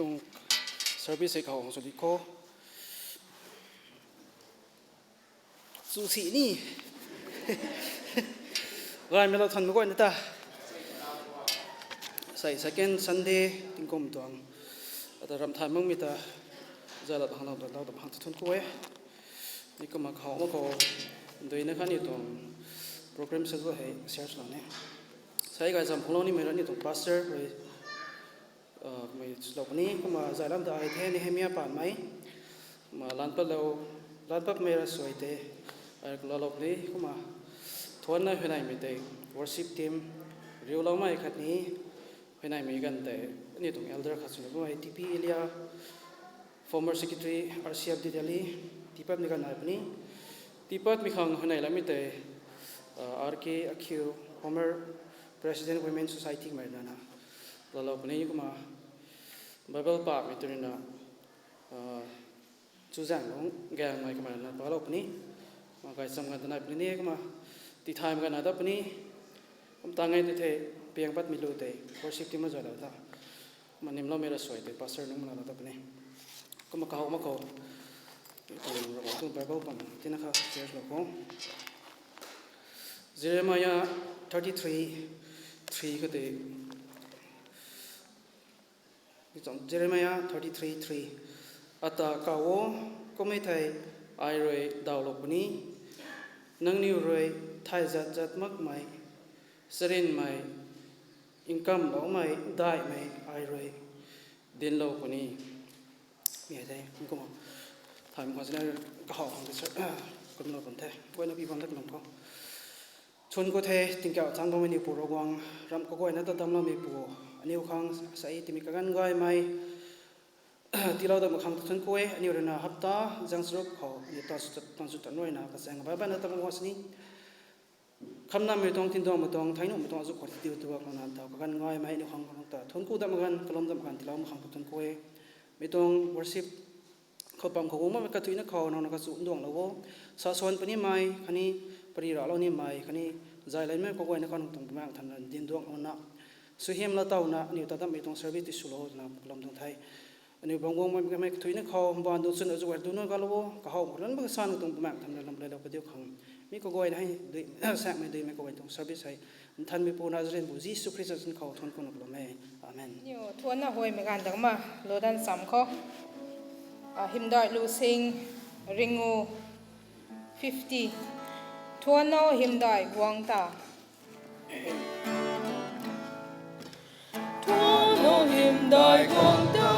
tong service e khawng so dikho su si ni gai melo than ko nita sai second sunday tingkom tuang ata ram tha mong mita zala hang law law da hang thun ko e ni ko ma khaw ko doi na khani tong program se zo he share la ne sai ga jam pholo ni me ni tong pastor mai lo ni ko ma zalam da ai the ni hemia pa mai ma lan pa me ra soite ai ko lo ni ko ma thon na henai me te worship team riu lo mai khat ni henai me gan te ni tong elder kha chu ko ai tp elia former secretary rcf Delhi tipat ni kan ai ni tipat mi khang henai la mi te rk akhu former president women society mai na lo ni ko ma bible pa mi tu na chu jang long gang mai ko ma na ba lo ni ma kai sam gan na ni ko ma ti thai ma na da ni om ta ngai te the piang pat mi lu te worship ti ma ja la da ma nim lo me ra soi te pastor nung ma la da ni ko ma ka ko tu bible pa ti na kha share lo ko Jeremiah 33:3 ko te Jeremiah 33:3 ata kawo komai thai ai roi daw lo pani nang ni roi thai zat mak mai serin mai income lo mai dai mai ai roi din lo pani mi dai ko ma thai mo jana ka haw hang se ko no kon the ko na bi ban lak nom ko chun ko the tingka chang dong ni puro gwang ram ko na ta tam lo mi pu aniu khang sai timi ka gan gai mai tilaw da makhang thun ko e aniu rena hapta jangsrup kho ni ta su ta noi na ka sang ba na ta mo wasni khamna me tong tin dong ma tong thaino ma tong azu khor ti tu wa na ta ka gan gai mai ni khang khang ta thun ku da ma gan kalom da ma gan tilaw makhang thun ko e me tong worship kho pam kho ma ka tuina kho no na ka su ndong lo sa son pani mai khani pari ra lo ni mai khani zai lai me ko ko na kan tong ma than din dong na su hem la taw na ni ta da me tong service ti su lo na kalom dong thai ani bangong ma me thuina kho ban do sun azu war du no ga lo ka ho ran ba san tong ma than lam le lo ka dio khang mi ko goi na hai dei sa me dei me ko tong service hai than mi po na zren bu ji su christ sun kho thon ko no lo me amen yo thon na hoi me gan dang ma lo dan sam kho him dai lu sing ringu 50 thon no him dai buang ta thon no him dai buang ta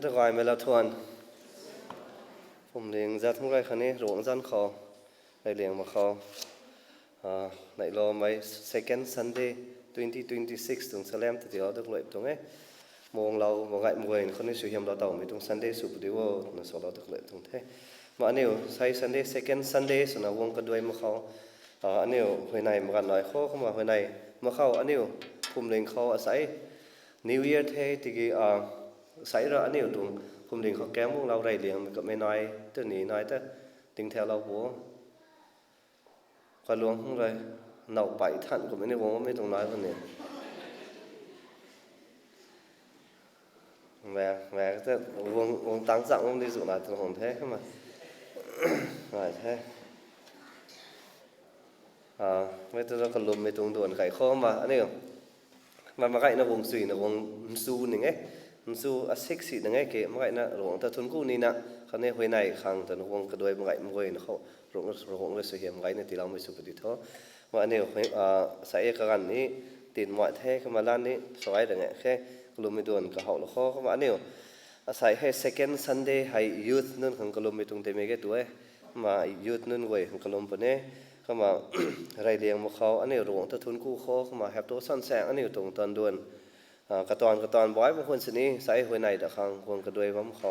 ตะกอยเมลาทวนผมเลี้ยงจัดทั้งไรคันนี้หลวงจันเขาไปเลี้ยงมาเขาในรอไว้ second Sunday 2026ตรงสแลมติดต่อตะกเลยตรงนี้มองเรามองไงมวยคนนี้สุยามเราต่อมีตรง Sunday สุดดีว่านั่นสอนเราตะกเลยตรงนี้มาอันนี้ใช้ Sunday second Sundayส่วนวงกันด้วยมาเขาอันนี้หัวในมากันหน่อยเข้ามาหัวในมาเข้าอันนี้ผมเลี้ยงเขาอาศัย New Year เท่ที่ใส่ละอันนี้ตรงผมเลี้ยงเขาแก้มพวกเราได้เลี้ยงมันก็ไม่น้อยตัวนี้น้อยแต่ถึงแถวเราบัวก็หลวงทั้งเลยหนาวไปท่านก็ไม่ได้วงว่าไม่ตรงน้อยคนนี้แม่ก็จะวงตั้งสั่งวงที่สุดlàตรงของแท้เข้ามาอะไรแท้ไม่ต้องกระลุมไม่ตรงด่วนไข่ข้อมาอันนี้มาไก่นะวงสุยนะวงซูหนึ่งซูอาเซ็กซี่หนึ่งเก๋มาไก่นะหลวงแต่ทุนกู้นี่นะเขาเนี่ยหัวในขังแต่วงกระด้วยมาไก่มาไก่นะเขาหลวงเลยสุยมาไก่เนี่ยที่เราไม่สุปฏิท้อมาอันนี้ใส่กันนี้ติดหมดแท้เข้ามาล้านนี้สวยแต่เนี่ยแค่กลุ่มไม่ด่วนก็เขาแล้วข้อเข้ามาอันนี้ใส่ให้ second Sunday ให้ youth นั่นของกลุ่มไม่ตรงเต็มเก๋ตัวมา youth นั่นเว้ยของกลุ่มปนเนี่ยเข้ามาไรเลี้ยงมาเขาอันนี้หลวงแต่ทุนกู้ข้อเข้ามาแฮปตัวสั้นแสงอันนี้ตรงตอนด่วนกระตอนบ่อยบางคนสินี้ใส่หัวในแต่ขังคนกระด้วยว่าเขา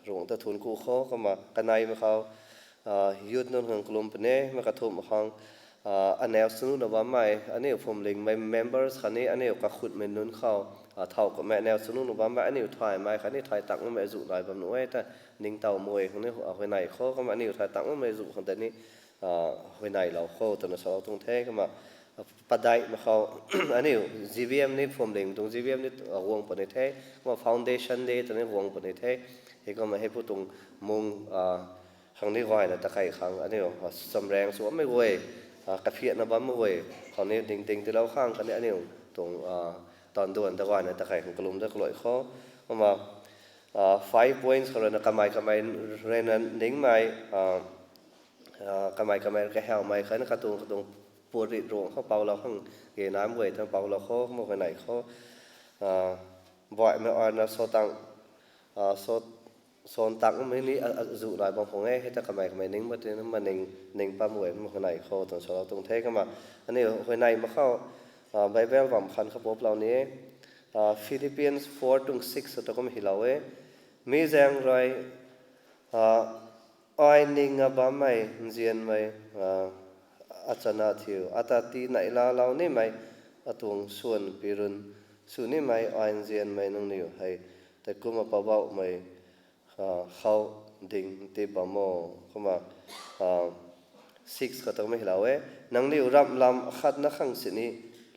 หลวงตะทุนกู้ข้อก็มากันในมาเขายุดนั่นของกลุ่มปนเน่มากระทุมของอันแนวสนุนว่าไม่อันนี้ผมเล็งไม่ members คันนี้อันนี้ก็ขุดเมนุนเขาเท่ากับแม่แนวสนุนว่าไม่อันนี้ถ่ายไม่คันนี้ถ่ายตักไม่จุหลายแบบนู้นแต่นิ่งเต่ามวยของนี้หัวในข้อก็มาอันนี้ถ่ายตักไม่จุของแต่นี้หัวในเราข้อตัวนั้นเราตรงเท่ก็มาปัจจัยมาเขาอันนี้ GVM นี่ผมเล็งตรง GVM นี่วงปนเท่ว่า Foundation Day ตัวนี้วงปนเท่ให้ก็มาให้ผู้ตรงมุงครั้งนี้ก่อนนะตะไคร่ครั้งอันนี้สำแรงสวมไม่เว้ยกระเพียนนะบ้าไม่เว้ยคราวนี้ติงที่เราข้างกันนี้อันนี้ตรงตอนด่วนตะก่อนนะตะไคร่ของกลุ่มตะกลอยข้อมา5 points เขาเลยนะกำไมเรนนั้นนิ่งไหมกำไมก็แหวไหมเขาเนี่ยกระตุงปวดริดรวงเขาเป่าเราข้างเกน้ำเว้ยทั้งเป่าเราข้อมาคนไหนข้อบ่อยไม่อ่อนนะโซตังโซนตังไม่นี้จุหลายบางคนให้แต่กำไมนิ่งมาที่นั้นมานิ่งปั๊มเว้ยมาคนไหนข้อตรงเราตรงเท่ก็มาอันนี้คนไหนมาเข้าไบเบิลสำคัญครับผมเหล่านี้ฟิลิปปินส์4-6ตัวก็ไม่เห็นเราเว้ยมีแรงไรอ้อยนิ่งบ้าไม่เจียนไม่อาจารย์ที่อาตาตีไหนเรานี่ไม่ตัวส่วนพิรุณส่วนนี่ไม่อ้อยเจียนไม่นั่งนี่อยู่ให้แต่กูมาเบาๆไม่เขาดิ่งตีบะโมเข้ามา6ก็ต้องไม่เห็นเราเว้ยนั่งนี่อยู่รำขัดนักขังสินี่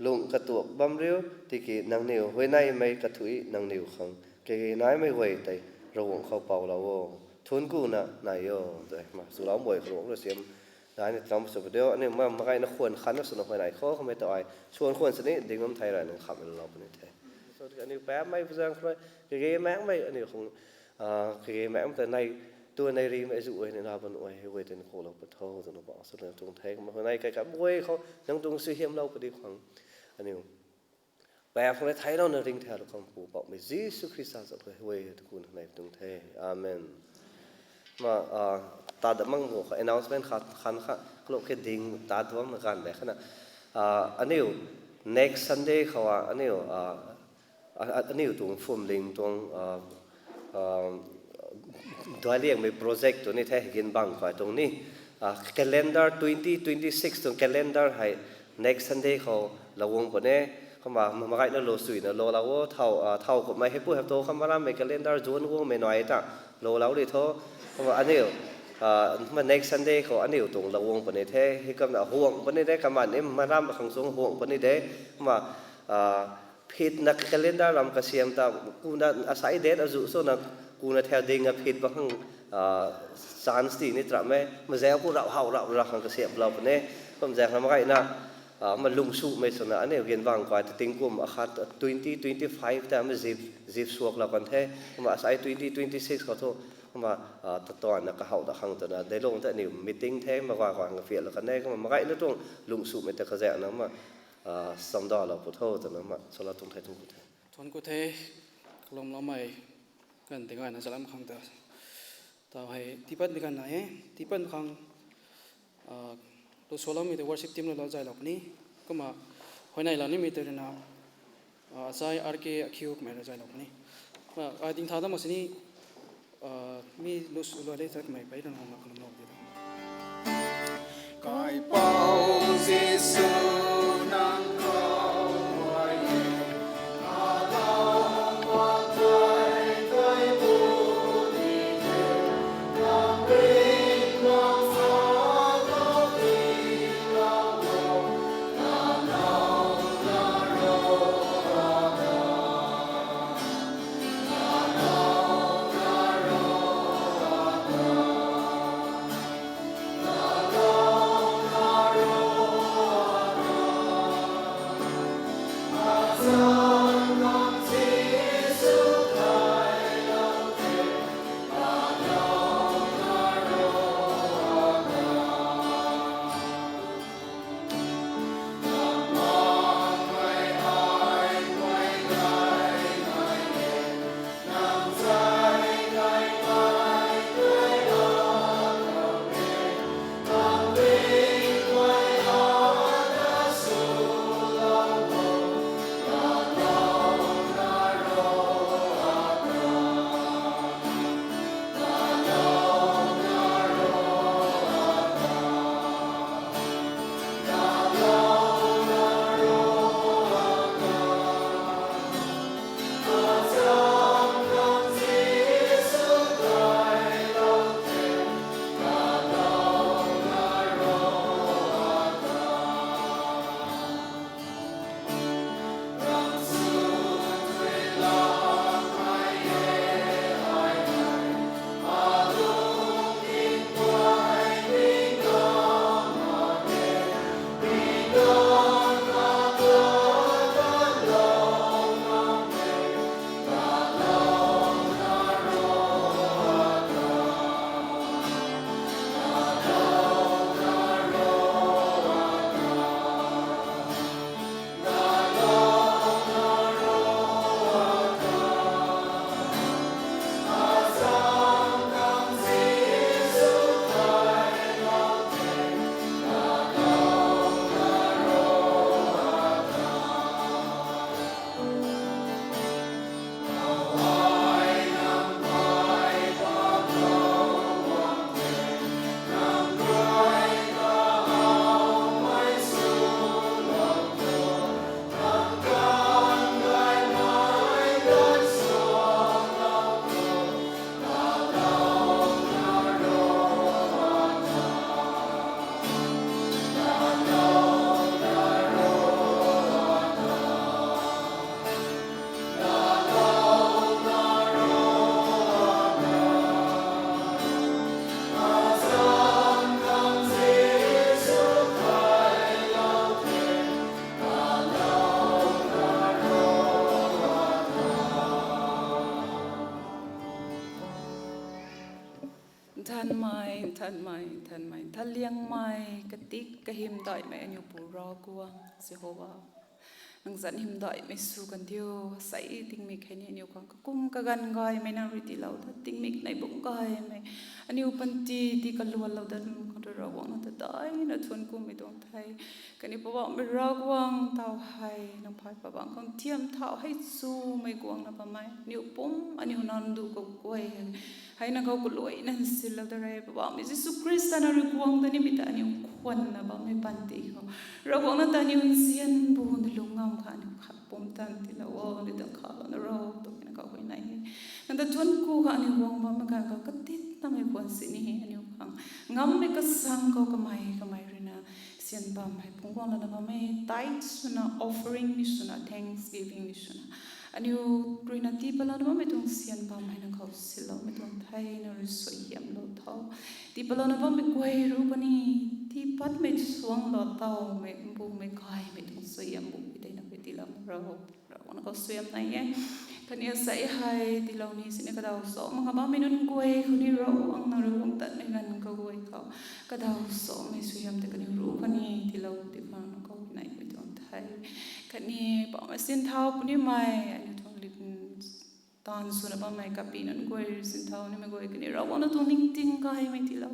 ลุงกระตัวบัมริ้วที่กีนั่งนี่หัวในไม่กระถุยนั่งนี่ขังเกี่ยนายไม่เว้ยแต่ระวงเขาเป่าเราทุนกูน่ะนายโย่แต่มาสุราหมวยหลวงเราเสียมได้เนี่ยทำสุดเดียวอันนี้มาไงนักควรขันนักสนุกไปไหนเขาไม่ต่อยชวนควรสนิทดิ่งน้ำไทยอะไรหนึ่งขับเราไปนี่ไทยส่วนอันนี้แป๊บไม่เพื่อนเลยเกี่ยแม่ไม่อันนี้คงเกี่ยแม่แต่ในตัวในรีไม่จุ้ยในเราเป็นอวยเวทีนโคเราเป็นเท่าตัวเราบอกสุดเลยตรงไทยมาคนในใกล้กับมวยเขายังตรงซื้อเฮียมเราไปดีขวังอันนี้แปลของในไทยเราเนี่ยริงแถวเราคำพูบอกไม่จีสุคริสต์สักเลยเว้ยทุกคนในตรงไทยอาเมนมาตาดมั่งหัว announcement ขันกลุ่มแค่ดิ่งตาดว่ามันกันแต่ขณะอันนี้ next Sunday เขาว่าอันนี้ตรงฟุ่มลิงตรงตัวเรียกมีโปรเจกต์ตัวนี้แท้กินบังกว่าตรงนี้calendar 2026ตรง calendar ให้ next Sunday เขาเราวงคนนี้เขามาไกลนั่นโลสุยนะโลเราเท่ากับไม่ให้พูดให้โตเขามาทำใน calendar จวนวงไม่น้อยจ้ะโลเราเลยท้อเขาบอกอันนี้มัน next Sunday เขาอันนี้ตรงเราวงคนนี้แท้ให้กำลังห่วงคนนี้ได้กำลังนี้มาทำขังสงห่วงคนนี้ได้มาผิดนัก calendar ลำกระเสียมตากูน่ะอาศัยเดทอายุส่วนนักกูน่ะแถวดิ่งผิดบางสารสีนี่ตระแม่มาแซวกูเราขังกระเสียมเราคนนี้ผมแซวทำไงนะมันลุงสู้ไม่สนอันนี้เรียนวางกว่าติงกุมอาคา2025แต่ไม่จีบสวกเราคนแท้มาอาศัย2026เขาโทษมาตอนนักข่าวตะขังตัวนั้นได้ลงแต่นี่มีติ้งแท้มากกว่าเฟียแล้วกันแน่ก็มาไงนั่นตรงลุงสู้ไม่แต่กระแสนั้นมาสมดอเราพุทโธตัวนั้นมาสละตรงไทยทุกคนทนกุเท lom lomai kan tengai na salam khang ta tao hai tipat mi kan na he tipan khang lo solam mi the worship team lo jai lok ni kama honai la ni mi te na sai rk akhiuk me jai lok ni I think thada masini mi lo le tak mai pai na na kan lo de Kai bao Giêsu nang cao hoài Alam hoa thái thái bu đi về Nam bình nam phá lo đi lao lo Na nao na ro ha ga Na nao na ro ha ga Na nao thân mày thân liêng mày cái tích cái him đợi mẹ nhiều bù ro qua Jehovah nang dẫn him đợi mẹ su cần thiêu sấy tinh mịch hay nhiều con cung cái gan gọi mẹ nang riti lâu thật tinh mịch này bụng gọi mẹ anh yêu panti ti cái luồn lâu đần con rồi ro quăng nó tới nó thuần cung mẹ tuông thay cái này bảo mẹ ro quăng tao hay nang phải bảo bạn con thiêm thảo hay su mẹ quăng nó bảo mày nhiều bụng anh yêu non đủ cầu quay hay na kau kuloi nan sila darai baba mi Jesu Krista na rukuang tani mi tani kwan na ba mi panti ko rukuang na tani un sian bu ni lungam kha ni kha pom tan ti la wo ni dang kha na ro to na ka hoi nai nan da chon ku kha ni wong ba ma ka ka tit na me kwan si ni ani khang ngam me ka sang ko ka mai rina sian ba mai pungwang na ba mai tithe suna offering ni suna thanksgiving ni suna anh yêu rồi nãy tí bao lâu mà tung xiên bao mai nó khâu xí lâu mà tung thay nó rồi soi hiểm lâu thâu tí bao lâu nó mà quay rú bani tí bắt mà xuống lọt tàu mà bu mà coi mà tung soi hiểm bu cái nó cái tí lâu rồi nó khâu soi hiểm này nhé cái này sẽ hay tí lâu ní xin cái đầu số mà các bạn mình nên quay không đi rau ăn nó rồi không tận mình gần câu quay cái đầu số mà soi hiểm thì cái này rú bani tí lâu tí bao nó câu này mà tung thay cái này bảo mà xin thao bani mai anh thong lịch ตอนสุนทรไม่กับปีนั้นกวยสินเท่านี่ไม่กวยกันนี่เราวันนั้นตรงนิ่งจริงก็ให้ไม่ที่เรา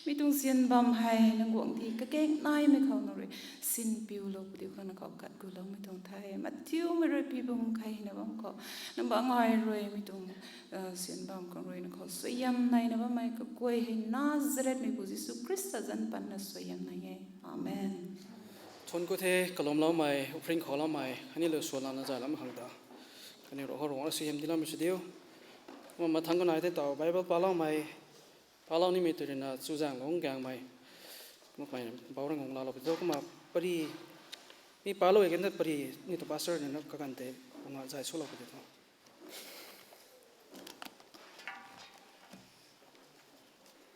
ไม่ต้องเสียนบำให้นังหวงที่ก็เก่งนายไม่เขาหน่อยสินปิวเราเดี๋ยวกันเขากัดกูเราไม่ต้องไทยมาเที่ยวไม่รวยปีบงใครนะบ้างก็น้ำบางไงรวยไม่ต้องเสียนบำของรวยนะเขาสวยยำในนะบ้างไม่ก็กวยให้นาซาเรตไม่กุศิสุคริสต์จันปันนะสวยยำในไงอาเมนชนกูเทกลมเล่าใหม่พริ้งขอเล่าใหม่อันนี้เลยส่วนเราใจแล้วมันหังตาอันนี้เราเขาหลงเราเสียมที่เราไม่ใช่เดียวมันมาทั้งกันไหนที่ต่อไปปลาเล่าใหม่ปลาเล่านี่มีตัวเดียวนะจู่จางหลงกลางใหม่เมื่อไปเบาเรื่องของเราไปตัวก็มาปรีนี่ปลาเล่าเองนั่นปรีนี่ตัวปลาเสือเนี่ยนักกันเตะมาใจสู้เราไปตัว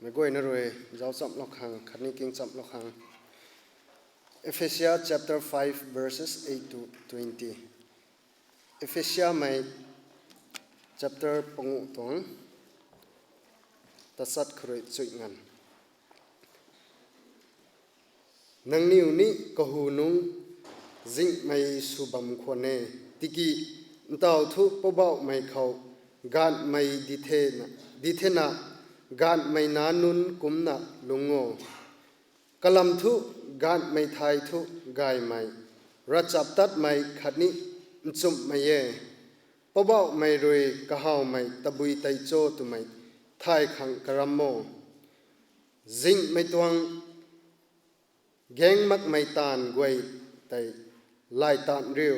ไม่ก้อยนะรวยเจ้าจับล็อกหังขันนี้เก่งจับล็อกหัง Ephesians chapter 5 verses 8 to 20 Ephesians ไม่ chapter ปงตงตัดสัตว์ครุยจุยงันนังนิวนี้ก็หูนุงจิงไม่สุบำควรเนติกีเต่าทุปบ่าวไม่เขาการไม่ดิเทนะการไม่นานุนกุมนะลุงโง่กลัมทุการไม่ไทยทุกายไม่รัจับตัดไม่ขัดนี้จุ่มไม่เย่ปบ่าวไม่รวยกะเฮาไม่ตะบุยไตโจตุไม่ไทยขังกระมโมจิงไม่ตวงแกงมักไม่ตานกวยไตลายตานเรียว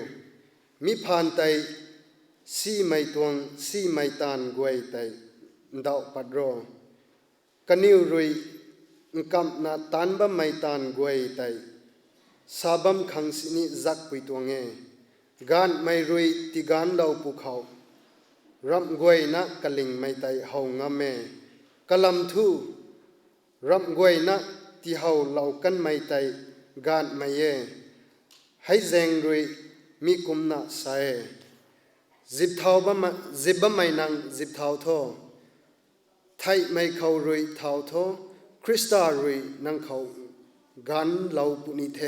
มีผ่านไตสีไม่ตวงสีไม่ตานกวยไตดาวปัดโรกันนิวรุยกำนาตานบะไม่ตานกวยไตสาบัมขังสินิจักปุยตวงเงการไม่รุยติการเราภูเขารำกวยนักกลิงไม่ไตเฮางามเมกลัมทูรำกวยนักที่เฮาเรากันไม่ไตการไม่เย่ให้แจงรุยมีกุมนาใส่จิบเท้าบ่มาจิบบ่ไม่นังจิบเท้าโทไทยไม่เขารุยเท้าโทคริสตารุยนังเขาการเราปุนิเท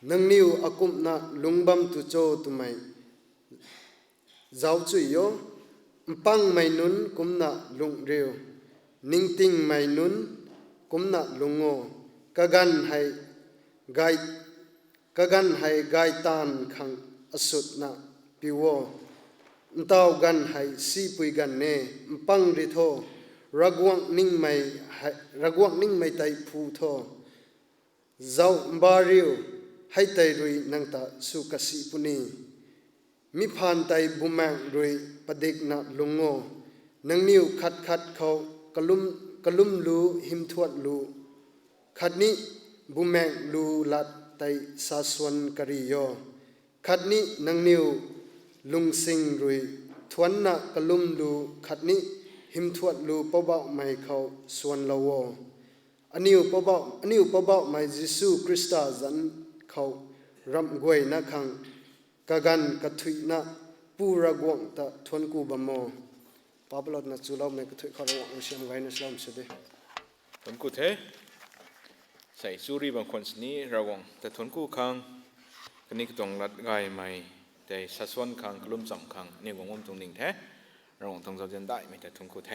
นังนิวอากุมนาลุงบัมตุโจตุไม่เจ้าจุยโยปังไม่นุนกุมนาลุงเรียวนิ่งติงไม่นุนกุมนาลุงโง่กะกันให้ไกตานขังอสุดนะปิวเต้ากันให้สีปุยกันเน่ปังริโทรักวังนิ่งไม่ไตผูโทเจ้าบาริวให้ไตรุยนังตาสุกสีปุนีมิพานไตบุแมงรุยปดิกนะลุงโง่นังนิวขัดเขากลุ่มลูหิมทวดลูขัดนี้บุแมงลูลัดไตสาสวนกริโยขัดนี้นังนิวลุงสิงรุยทวนนะกลุ่มลูขัดนี้หิมทวดลูปบ่าวไม่เขาสวนละวอันนิวปบ่าวไม่ยิสุคริสต์จันเขารำกวยนะขังกะกันกะถุยนะปูระกวงตะทวนกูบะโมปาบลอดนะจูเราไม่กะถุยขารวงเสียมไว้นะสลามสุดเดทนกูเทใส่ซูรีบางคนสนี้ระวังแต่ทนกูคังกันนี้ก็ต้องรัดไกใหม่แต่สัดส่วนคังกลุ่มสำคัญนี่วงตรงหนึ่งแท้ระวังตรงเราจะได้ไม่แต่ทนกูเท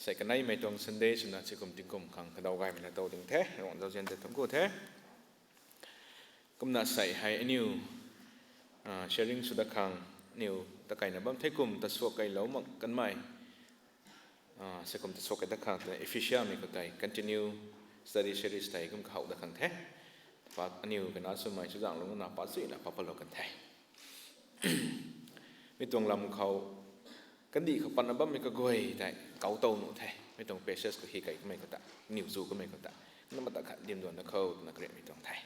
ใส่กันในไม่ตรงสันเดย์สุนัขสิกุมติงกุมคังกระดาวไกไม่แต่โตถึงแท้ระวังเราจะแต่ทนกูเทกุมน่าใส่ให้นิวเชลิงสุดคังนิวตะไคร่นะบ้างเทกุมตะสวกไก่เหลามักกันใหม่sekom ta soket da khang ta Ephesians mi ko tai continue study series tai kum khau da khang the pa aniu kana su mai su jang long na pa sui na pa pa lo kan thai mi tong lam khau kan di kha pan bam mi ka goi tai kau tau nu thai mi tong precious ko hi kai mai ko ta niu zu ko mai ko ta na ma ta kha dim don da khau na kre mi tong thai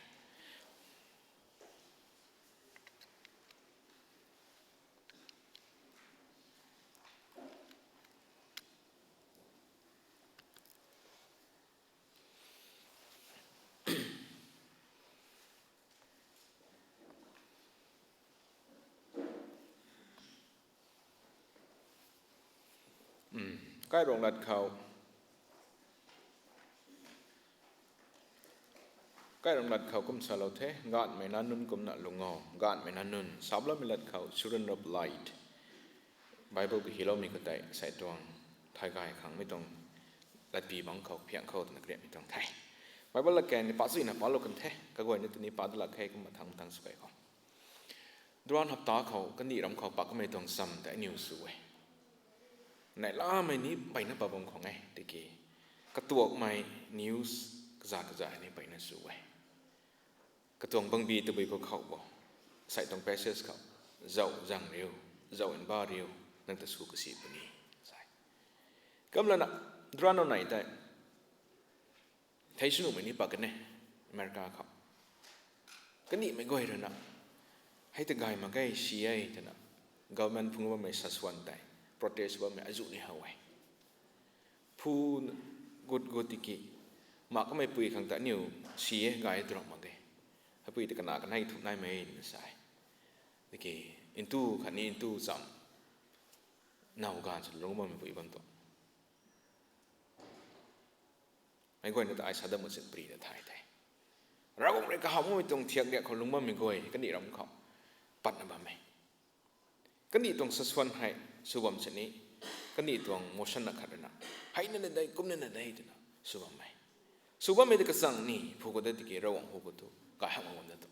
ใกล้โรงรัดเขา cái rong lật khẩu cũng sao lâu thế gạn mày năn nun cũng nợ lùng ngò gạn mày năn nun sắp lắm mình lật khẩu children of light Bible bị hiểu mình có thể sai tuồng thay gai khẳng mấy tuồng lật bì bằng khẩu phiền khẩu thì nó kẹt mấy tuồng thay Bible là kẹn thì bắt gì là bắt lâu cần thế cái gọi như tụi ní bắt là khay cũng mà thằng suy không đoan hợp tá khẩu cái nị đóng khẩu bắt cái mấy tuồng sầm tại nhiều suy này là mày ní bảy nó bảo bôngของไงตะกี้กระตัวใหม่ news กระจายนี่ไปนั่นสวยกระตัวบางบีตัวบีก็เข้าบ่ใส่ตรง passage เขาเจ้าจังเร็วเจ้าอินบ้าเร็วนั่นแต่สู้กับสีปนี้ใช่ก็แล้วนะดราโนไหนแต่ไทยสนุกเหมือนนี้ปากกันเนี่ยอเมริกาเขาก็นี่ไม่ก่อยเลยนะให้แต่กายมาใกล้ชี้ไอ้แต่นะ government พุ่งว่าไม่สัสวันแต่ protest ว่าไม่อายุนี่เอาไว้ผู้กดติกิมาก็ไม่ปุยขังแต่นิวชี้กายตรงมาเกยถ้าปุยแต่กันหนากันให้ถูกนายไม่ไม่ใช่ติกิอินทูขันนี้อินทูจำน่าการสุดลงมาไม่ปุยบางตัวไม่ก่อยนั่นแต่ไอ้ชาดมันสิปรีแต่ไทยเราก็ไม่กล้าไม่ตรงเทียงเนี่ยเขาลงมาไม่ก่อยกันนี่เราเขาปัดน้ำมันไหมกันนี่ตรงสัสวันให้สุวรรณชนีกันนี่ตรงโมชั่นนักขัดนะให้นั่นได้กุมนั่นได้ตัวนะสุวรรณไหมสุวรรณไม่ได้กระสังนี่ผู้ก็ได้ติเกระวังผู้ก็ตัวกายหักมันนั่นตัว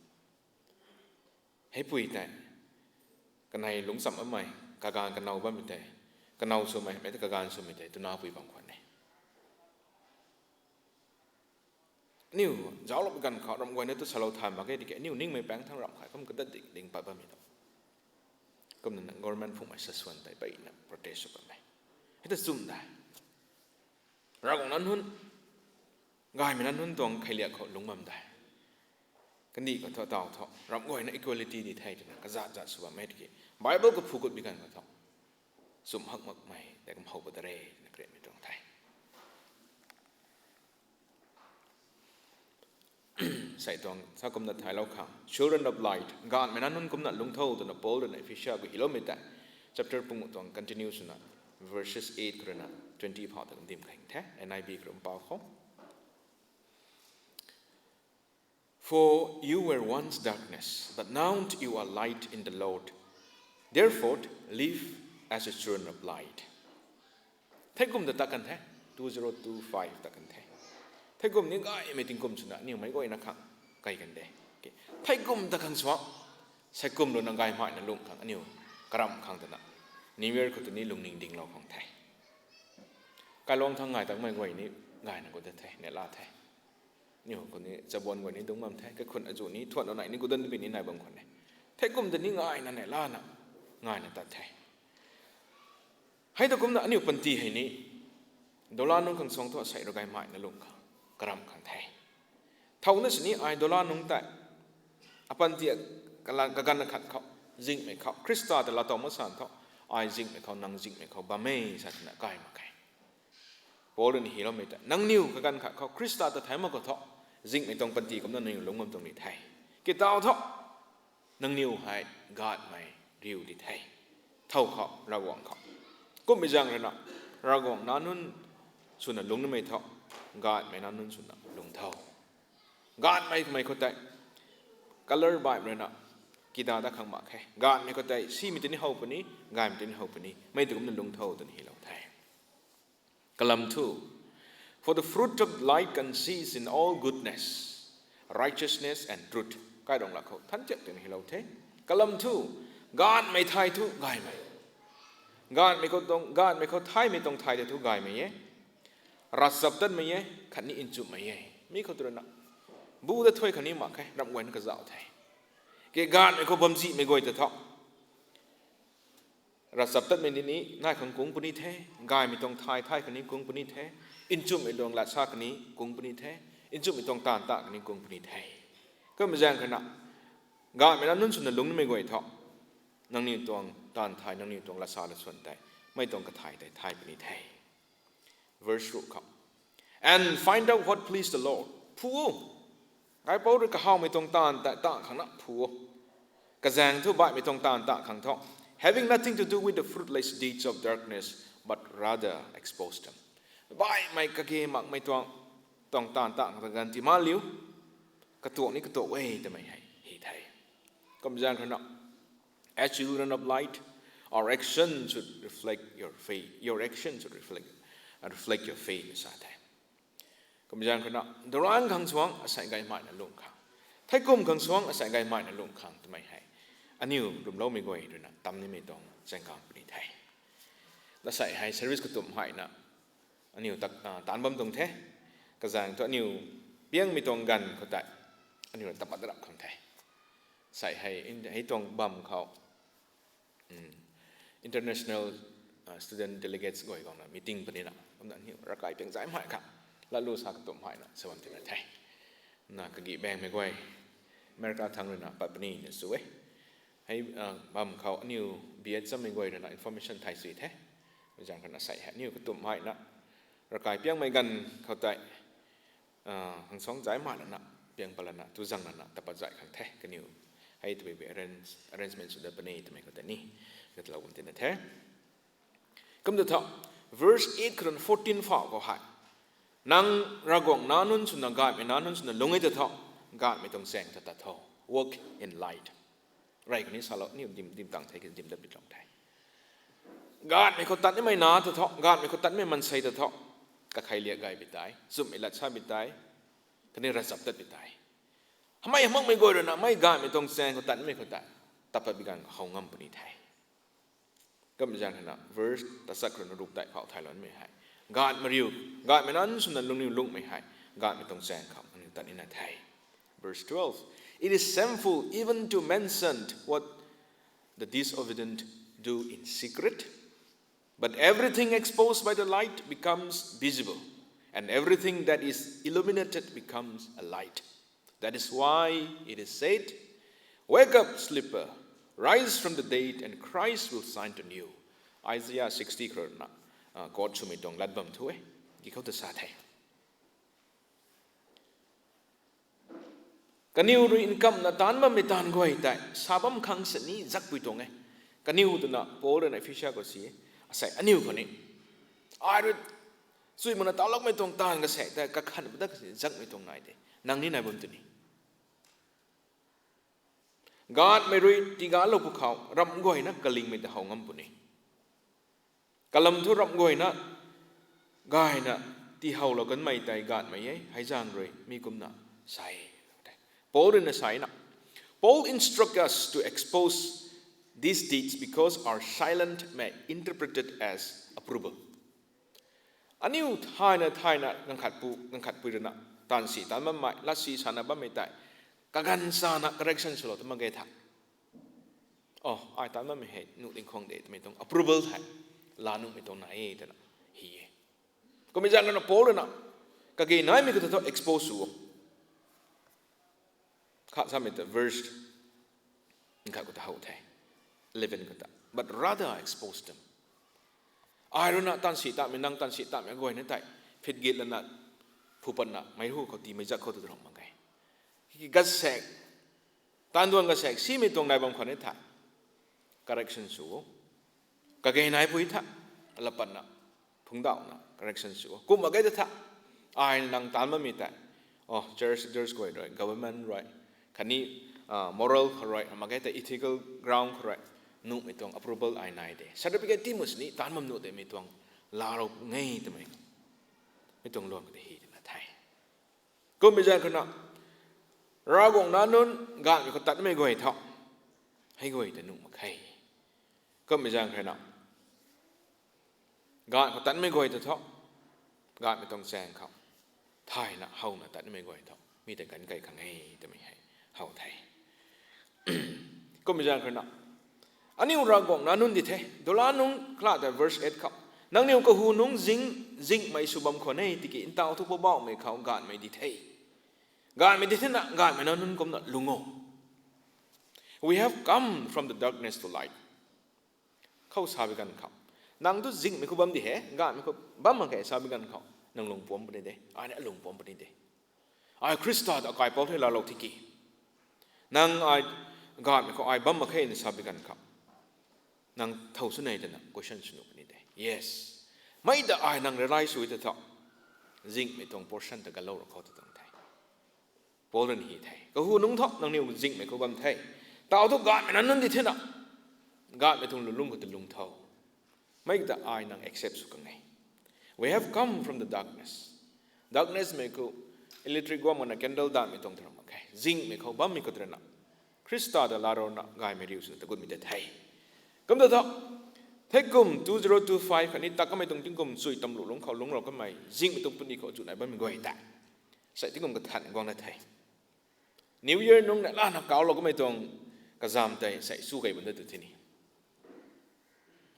ให้ปุยแต่กันในหลงสัมอะไรกาการกันเอาบ้างไม่ได้กันเอาสุวรรณไม่ได้กาการสุวรรณไม่ได้ตัวน่าปุยบางคนเนี่ยนิ้วเจ้าลบกันเขารำไว้ในตัวสโลทานมาแค่ติเกนิ้วนิ่งไม่แปลงทั้งรำขายก็มันก็ได้ดิ่งไปบ้างไม่ต้องก็นั่น government ผู้ไม่สัสวนแต่ไปนะ protest สุดไปให้ตัวซุ่มได้เราของนั้นหุ่นกายมันนั้นหุ่นตรงใครเรียกเขาลงมั่มได้กันดีก็เท่ารับง่อยใน equality ดีไทยนะก็จัดสุวรรณไม่ได้ Bible ก็พูดกันก็เท่าสุ่มหักมักใหม่แต่ก็เขาบัตรเร่นักเรียนไม่ตรงไทยใส่ตรงถ้ากำนัดไทยเราข่าว Children of Light การมันนั้นหุ่นกำนัดลงเท่าตัวนับโป้ตัวในฟิชเชอร์ก็ฮิโลเมตร chapter ปุ่งตรง continue สุนัข verses 8 กระนั้น 20 พอถึงดิมแข่งแท้ NIV กระนั้นเปล่าเขา For you were once darkness but now you are light in the Lord therefore live as a children of light ไทยกลุ่มเดตักกันแท้2025ตักกันแท้ไทยกลุ่มนี้ก็ไม่ถึงกลุ่มสุนัขนี่ไม่ก็อีนักขังไกลกันเด้ไทยกลุ่มตะขังสวะใช้กลุ่มโดนนังไกหายนั่นลุงขังอันนี้กระรำขังตัวนั้นนิเวศคนตัวนี้ลุงนิ่งดิ่งเราของไทยการลองทางไงตั้งไม่ไหวนี้ไงนั่นก็จะไทยเนี่ยลาไทยนี่คนนี้จะบนกว่านี้ตรงมั่มไทยก็คนอาจุนี้ทวดเอาไหนนี่กูเดินไปนี่นายบางคนเนี่ยไทยกลุ่มตัวนี้ง่ายนั่นเนี่ยล่าน่ะง่ายนั่นตัดไทยให้ตัวกลุ่มนั้นอันนี้ปันตีให้นี้ดอลลาร์นุ่งขังสองตัวใส่เราไกหายนั่นลุงขังกระรำขังไทยเท่านั้นสินี้ไอ้ดอลลาร์นุ่งแต่อปันตีกันนักขัดเขาจิงไม่เขาคริสต์แต่ละตัวมันสั่นเท่าไอ้จิงไม่เขานังจิงไม่เขาบะเม่สัตว์น่ะไกมาไกโปรนี่ฮิโลเมตรนังนิวกันขัดเขาคริสต์แต่ไทยมันก็เท่าจิงไม่ต้องปันตีกับนั่นนิวลงมันตรงนี้ไทยกิตาเอาเท่านังนิวให้กาดไม่ริวที่ไทยเท่าเขาระวังเขาก็ไม่จังเลยนะระวังนั้นนู่นส่วนนั้นลงนั่นไม่เท่ากาดไม่นั้นนู่นส่วนนั้นลงเท่ากาดไม่เข้าใจcolor แบบเลยนะกีตาร์ตะขังมาแค่กาดไม่เข้าใจซีมิตินี่เฮาปนี้กายมิตินี่เฮาปนี้ไม่ถึงมันลงเท่าตัวนี้เราไทยกลัมทู for the fruit of light consists in all goodness righteousness and truth ใกล้ตรงหลักเขาท่านเจ็บตัวนี้เราไทยกลัมทูกาดไม่ไทยทุกกายไม่กาดไม่เขาตรงกาดไม่เขาไทยไม่ตรงไทยแต่ทุกกายไม่เย่รัศตันไม่เย่ขันนี้อินจุไม่เย่มีเขาตัวนั้นบูดถ้วยขันนี้มาแค่รับเงินก็จะเอาไทยเกี่ยการไม่เขาบัมซีไม่ก่อยแต่ท้อรัศตันไม่นี้นายขังกุ้งปุ่นนี้แท้กายไม่ตรงไทยขันนี้กุ้งปุ่นนี้แท้อินจุไม่ตรงลาชาขันนี้กุ้งปุ่นนี้แท้อินจุไม่ตรงตาขันนี้กุ้งปุ่นนี้แท้ก็ไม่แจ้งขนาดกายไม่นั้นนุ่นสุนทรลุงไม่ก่อยท้อนั่งนี่ตรงตานไทยนั่งนี่ตรงลาชาละส่วนแต่ไม่ตรงกับไทยแต่ไทยปุ่นนี้แท้ verse รูครับ and find out what please the Lord ผู้ไอ้พวกเราก็เข้าไม่ตรงตานแต่ตาขังนักผู้กระแสงทุบใบไม่ตรงตานตาขังท้อ having nothing to do with the fruitless deeds of darkness but rather expose them ใบไม่กระเกมักไม่ตรงตานตาขังกันที่มาลิ้วก กระตัวนี้กระตัวเว้ยแต่ไม่ให้เหตุไทยก็ไม่ใช่ขนาด as children of light our action should reflect your faith your action should reflect your faith ภาษาไทยก็ไม่ใช่ขนาดดรานขังสวงอาศัยไกลหมายนั่นลงขังไทยกุมขังสวงอาศัยไกลหมายนั่นลงขังแต่ไม่ให้อันนี้รวมเล่าไม่กวยด้วยนะตำนี่ไม่ต้องแจ้งการปฏิไทยและใส่ให้ service กระตุ้มให้นะอันนี้ตักตานบำตรงเทกระจายตัวนิ้วเบี้ยงไม่ตรงกันเขาแต่อันนี้ตับปัดรับของไทยใส่ให้ตรงบำเขา international student delegates ก่อยก่อนนะมีติ้งปนินะกำนันหิวรักไก่เพียงใจหมายครับแล้วลูกสาวกระตุ้มให้นะสวัสดีไทยน่ากระกีแบงไม่กวยอเมริกาทางเลยนะปัดปนีเนี่ยสวยให้บำเขาอันนี้เบียดจะไม่กวยเลยนะ information ไทยสุดแท้ไม่จำขนาดใส่ให้นิ้วกระตุ้มให้นะรักไก่เพียงไม่กันเขาแต่ทั้งสองใจหมายนะเพียงปลานะทุจังนะแต่ปัจจัยขังแท้กันนิ้วให้ตัวไป arrangement สุดปนีทำไมเขาแต่นี่ก็เราคนที่นั่นแท้ก็มันจะ verse 8 คน14 ฝ่าก็ให้นังรักงนานุนสุนัขกาดไม่นานุนสุนัขลงให้จะท้อกาดไม่ต้องแสงจะตัดท้อ work in light ไรคนนี้สารนี่ดิมต่างไทยกันดิมดับดิลองไทยกาดไม่เขาตัดไม่นาจะท้อกาดไม่เขาตัดไม่มันใส่จะท้อก็ใครเลี้ยงไก่ไปตายซุ่มไอหลัดชาไปตายคนนี้รัศตัดไปตายทำไมมั่งไม่โกรธนะไม่กาดไม่ต้องแสงเขาตัดไม่เขาตัดตัดไปกันเขางำปนิไทยก็ไม่ใช่นะ verse ตัดสักคนรูปได้เขาไทยล้วนไม่ให้กาดมาริวกาดไม่นั้นสุนัขลงนิ้วลุกไม่ให้กาดไม่ต้องแซงเขาอันนี้ตัดอินไทย verse 12 it is shameful even to mention what the disobedient do in secret but everything exposed by the light becomes visible and everything that is illuminated becomes a light that is why it is said wake up sleeper rise from the dead and Christ will shine on you Isaiah 60 คนนะกอดชุมิตรงลัดบัมถ้วยที่เขาจะสาไทยกันนิวรูอินคัมนะตานบัมไม่ตานก้อยแต่สาบัมขังสนีจักปุยตรงไงกันนิวตัวน่ะโป้เลยในฟิชาก็สีใส่อันนิวคนนี้รู้สุยมันตาล็อกไม่ตรงตานก็ใส่แต่ก็ขันไม่ได้ก็จักไม่ตรงไหนเด้นางนี่นายบนตัวนี้กาดไม่รู้ที่กาลลูกภูเขารำก้อยนะกะลิงไม่ได้เขางำปุ่นนี่กะลำทุรำก้อยนะกายนะที่เขาเรากันไม่ใจกาดไม่ยัยให้จางเลยมีกุมนะใส่Paul in the sign Paul instructs us to expose these deeds because our silence may interpreted as approval อันนี้ไทยนะนังขัดปูนะตานสีตานมันไม่ลัทธิสานะบ้าไม่ได้กันสานะ correction สโลตมันเกทักไอ้ตานมันไม่เห็นนุ่งคงเด็ดไม่ต้อง approval ให้ลานุ่งไม่ต้องไหนแต่นะเฮียก็ไม่ใช่กันนะโป้เลยนะก็เกยนายไม่ก็จะต้อง expose สูงข้าสามีแต่ verse นี่ข้าก็จะเอาไทย 11 ก็จะ but rather expose them ไอ้รู้นะตันสีตาไม่นั่งตันสีตาไม่ก่อยนั่นแต่ผิดกิจแล้วนะผู้ปนนะไม่รู้เขาตีไม่จักเขาตัวตรงมั้งไงกัสเซกตันดวงกัสเซกซีไม่ตรงในบางคนนี่ถ่าย correction สูงก็เกยนายพูดท่าละปันนะพุ่งดาวนะ correction สูงกุมมาเกยจะท่าไอ้นั่งตามมันมีแต่church ก็ได้ government right คันนี้moral right มาเกยแต่ ethical ground right นุ่มไม่ตรง approval ไอ้นายเดสัตว์พิการที่มุสลิมตามมันนุ่มแต่ไม่ตรงลาเราไงทำไมไม่ตรงรวมกันที่นะไทยก็ไม่ใช่ขนาดรากงนั้นกาดมีคนตัดไม่ก่อยเท่าให้ก่อยแต่นุ่มมาใครก็ไม่ใช่ขนาดกาดเขาตัดไม่ก่อยแต่เท่ากาดไม่ต้องแซงเขาไทยนะเฮานะตัดไม่ก่อยเท่ามีแต่กันไก่ขังให้แต่ไม่ให้เฮาไทยก็ไม่ใช่ขนาดอันนี้รากงนั้นดิเทโดลานุงคลาดแต่ verse 8เขานังนิวก็หูนุงจิงไม่สุบมคนให้ติกินเตาทุบบ้าไม่เขากาดไม่ดิเทกาดไม่ดิเทนะกาดไม่นั้นนุนก็นะลุงโง่ we have come from the darkness to light เขาสาบิกันเขานังตุจิงไม่คุบัมดิเหกาดไม่คุบัมมันแค่สาบิกันเขานังลงปวมปนิเดไอ้เนี่ยลงปวมปนิเดไอ้คริสต์ตะกายเป้าที่เราลงที่กี่นังไอ้กาดไม่คุไอ้บัมมันแค่สาบิกันเขานังเท่าสุนัยเดนะ question สนุกนี่เด yes ไม่ได้ไอ้นังเรไลสุยเดท่าจิงไม่ต้อง portion แต่กันเราเราเขาจะต้องไทย Paul ren hi thai ka hu nung thok nang niu jing me ko bam thai tao thu God me nan nun di thena God me thung lung ko lung thau make the eye nang accept su ka ngai we have come from the darkness me ko electric go mana candle da me tong thram kai jing me ko bam me ko trena Krista da la ro na gai me riu su ta good me de thai kam da thok thế cùng 2025 khani ta có mấy tung tiếng cùng suy tâm lũ lúng khẩu lúng rồi có mày riêng một tung đi khẩu chủ này bên mình gọi ta sẽ tiếng cùng cái thằng con này thầy New Year nung đã là nó cáo lo có mấy tung cái giảm tay sẽ su cái vấn đề từ thế này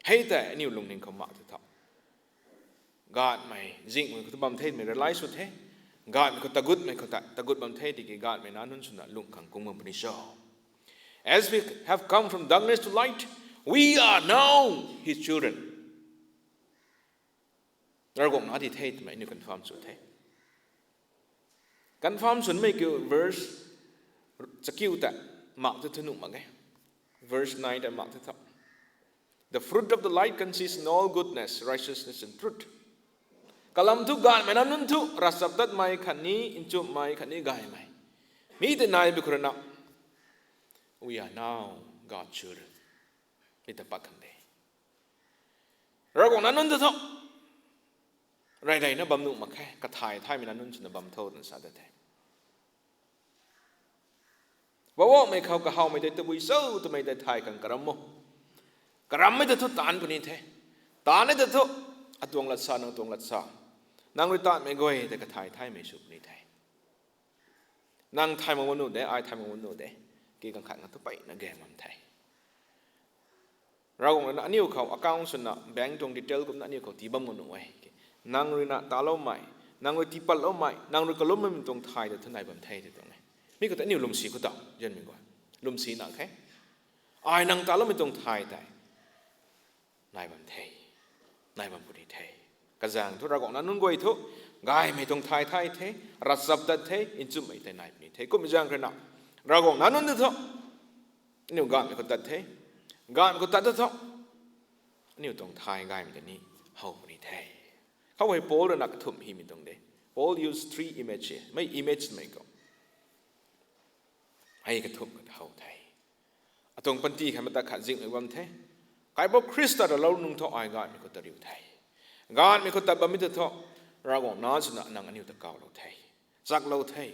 hay tại nhiều lùng nên không mặc thì thọ God mày riêng mình có bầm thế mày realize suốt thế God mày có ta good mày có ta good bầm thế thì cái God mày nói nun suốt là lùng khẳng cung mình đi show as we have come from darkness to light we are now His children. Rồi cũng nói thì thế thì mấy người confirm xuống thế. Confirm xuống mấy kiểu verse sẽ kêu ta mặc cho thân nụng mà nghe. Verse 9 đã mặc cho thọ. The fruit of the light consists in all goodness, righteousness and truth. Kalam tu gan mày nam nun tu rasap tat mai khani inchu mai khani gai mai. Mi te nai bi khurana. We are now God's children. Ita pakande. Rồi còn nanun tu thọ. Rai rai nó bầm nụ mà khai. Cả thai mình nanun chun bầm thâu nên sao thế. Và mày khao cả hao mày để tụi sâu tụi mày để thai càng karam mo. Karam mày để thu tán của ní thế. Tán để thu. Atuang lát sa nang tuang lát sa. Nang người tán mày gọi để cả thai mày sụp ní thế. Nang thai mà muốn nụ để ai thai mà muốn nụ để. Kỳ càng khát ngắt tụi bay nó ghé mầm thai. เราของนั้นนี่เขา account ส่วนน่ะ bank ตรง detail ก็นั่นนี่เขาตีบัมมันเอาไว้นางรีน่ะตาเล่าใหม่นางรีตีปัลเล่าใหม่นางรีก็ล้มมันตรงไทยแต่ท่านนายบัมไทยตรงไหนมีก็แต่นี่ลุมสีก็ต่อยันมีกว่าลุมสีหนักแค่ไอ้นางตาเล่ามันตรงไทยแต่นายบัมไทยนายบัมบุรีไทยกระจังทุกเราของนั้นนุ่งกวยทุกกายไม่ตรงไทยไทยเทรัศดเทอินจุไม่แต่นายบุรีไทยก็ไม่จังขนาดเราของนั้นนุ่งทุกนี่กายไม่ก็ตัดเทกายมันก็ตัดตัวท้องนี่ตรงไทยกายมันจะนี่เฮาไม่ไทยเขาให้โพลล์นักทุ่มหิมิตรงเดโพลล์ use 3 image ไม่ image ไม่ก็ให้กระทุ่มกับเฮาไทยตรงปันตีขันมันตะขัดจิงไม่วันไทยกายบอกคริสต์เรานุ่งท้องไอ้กายมันก็ตะริวไทยกายมันก็ตะบะมิตรท้องเราบอกน้าสุนัขนั่งอันนี้ตะเกาเราไทยจักเราไทย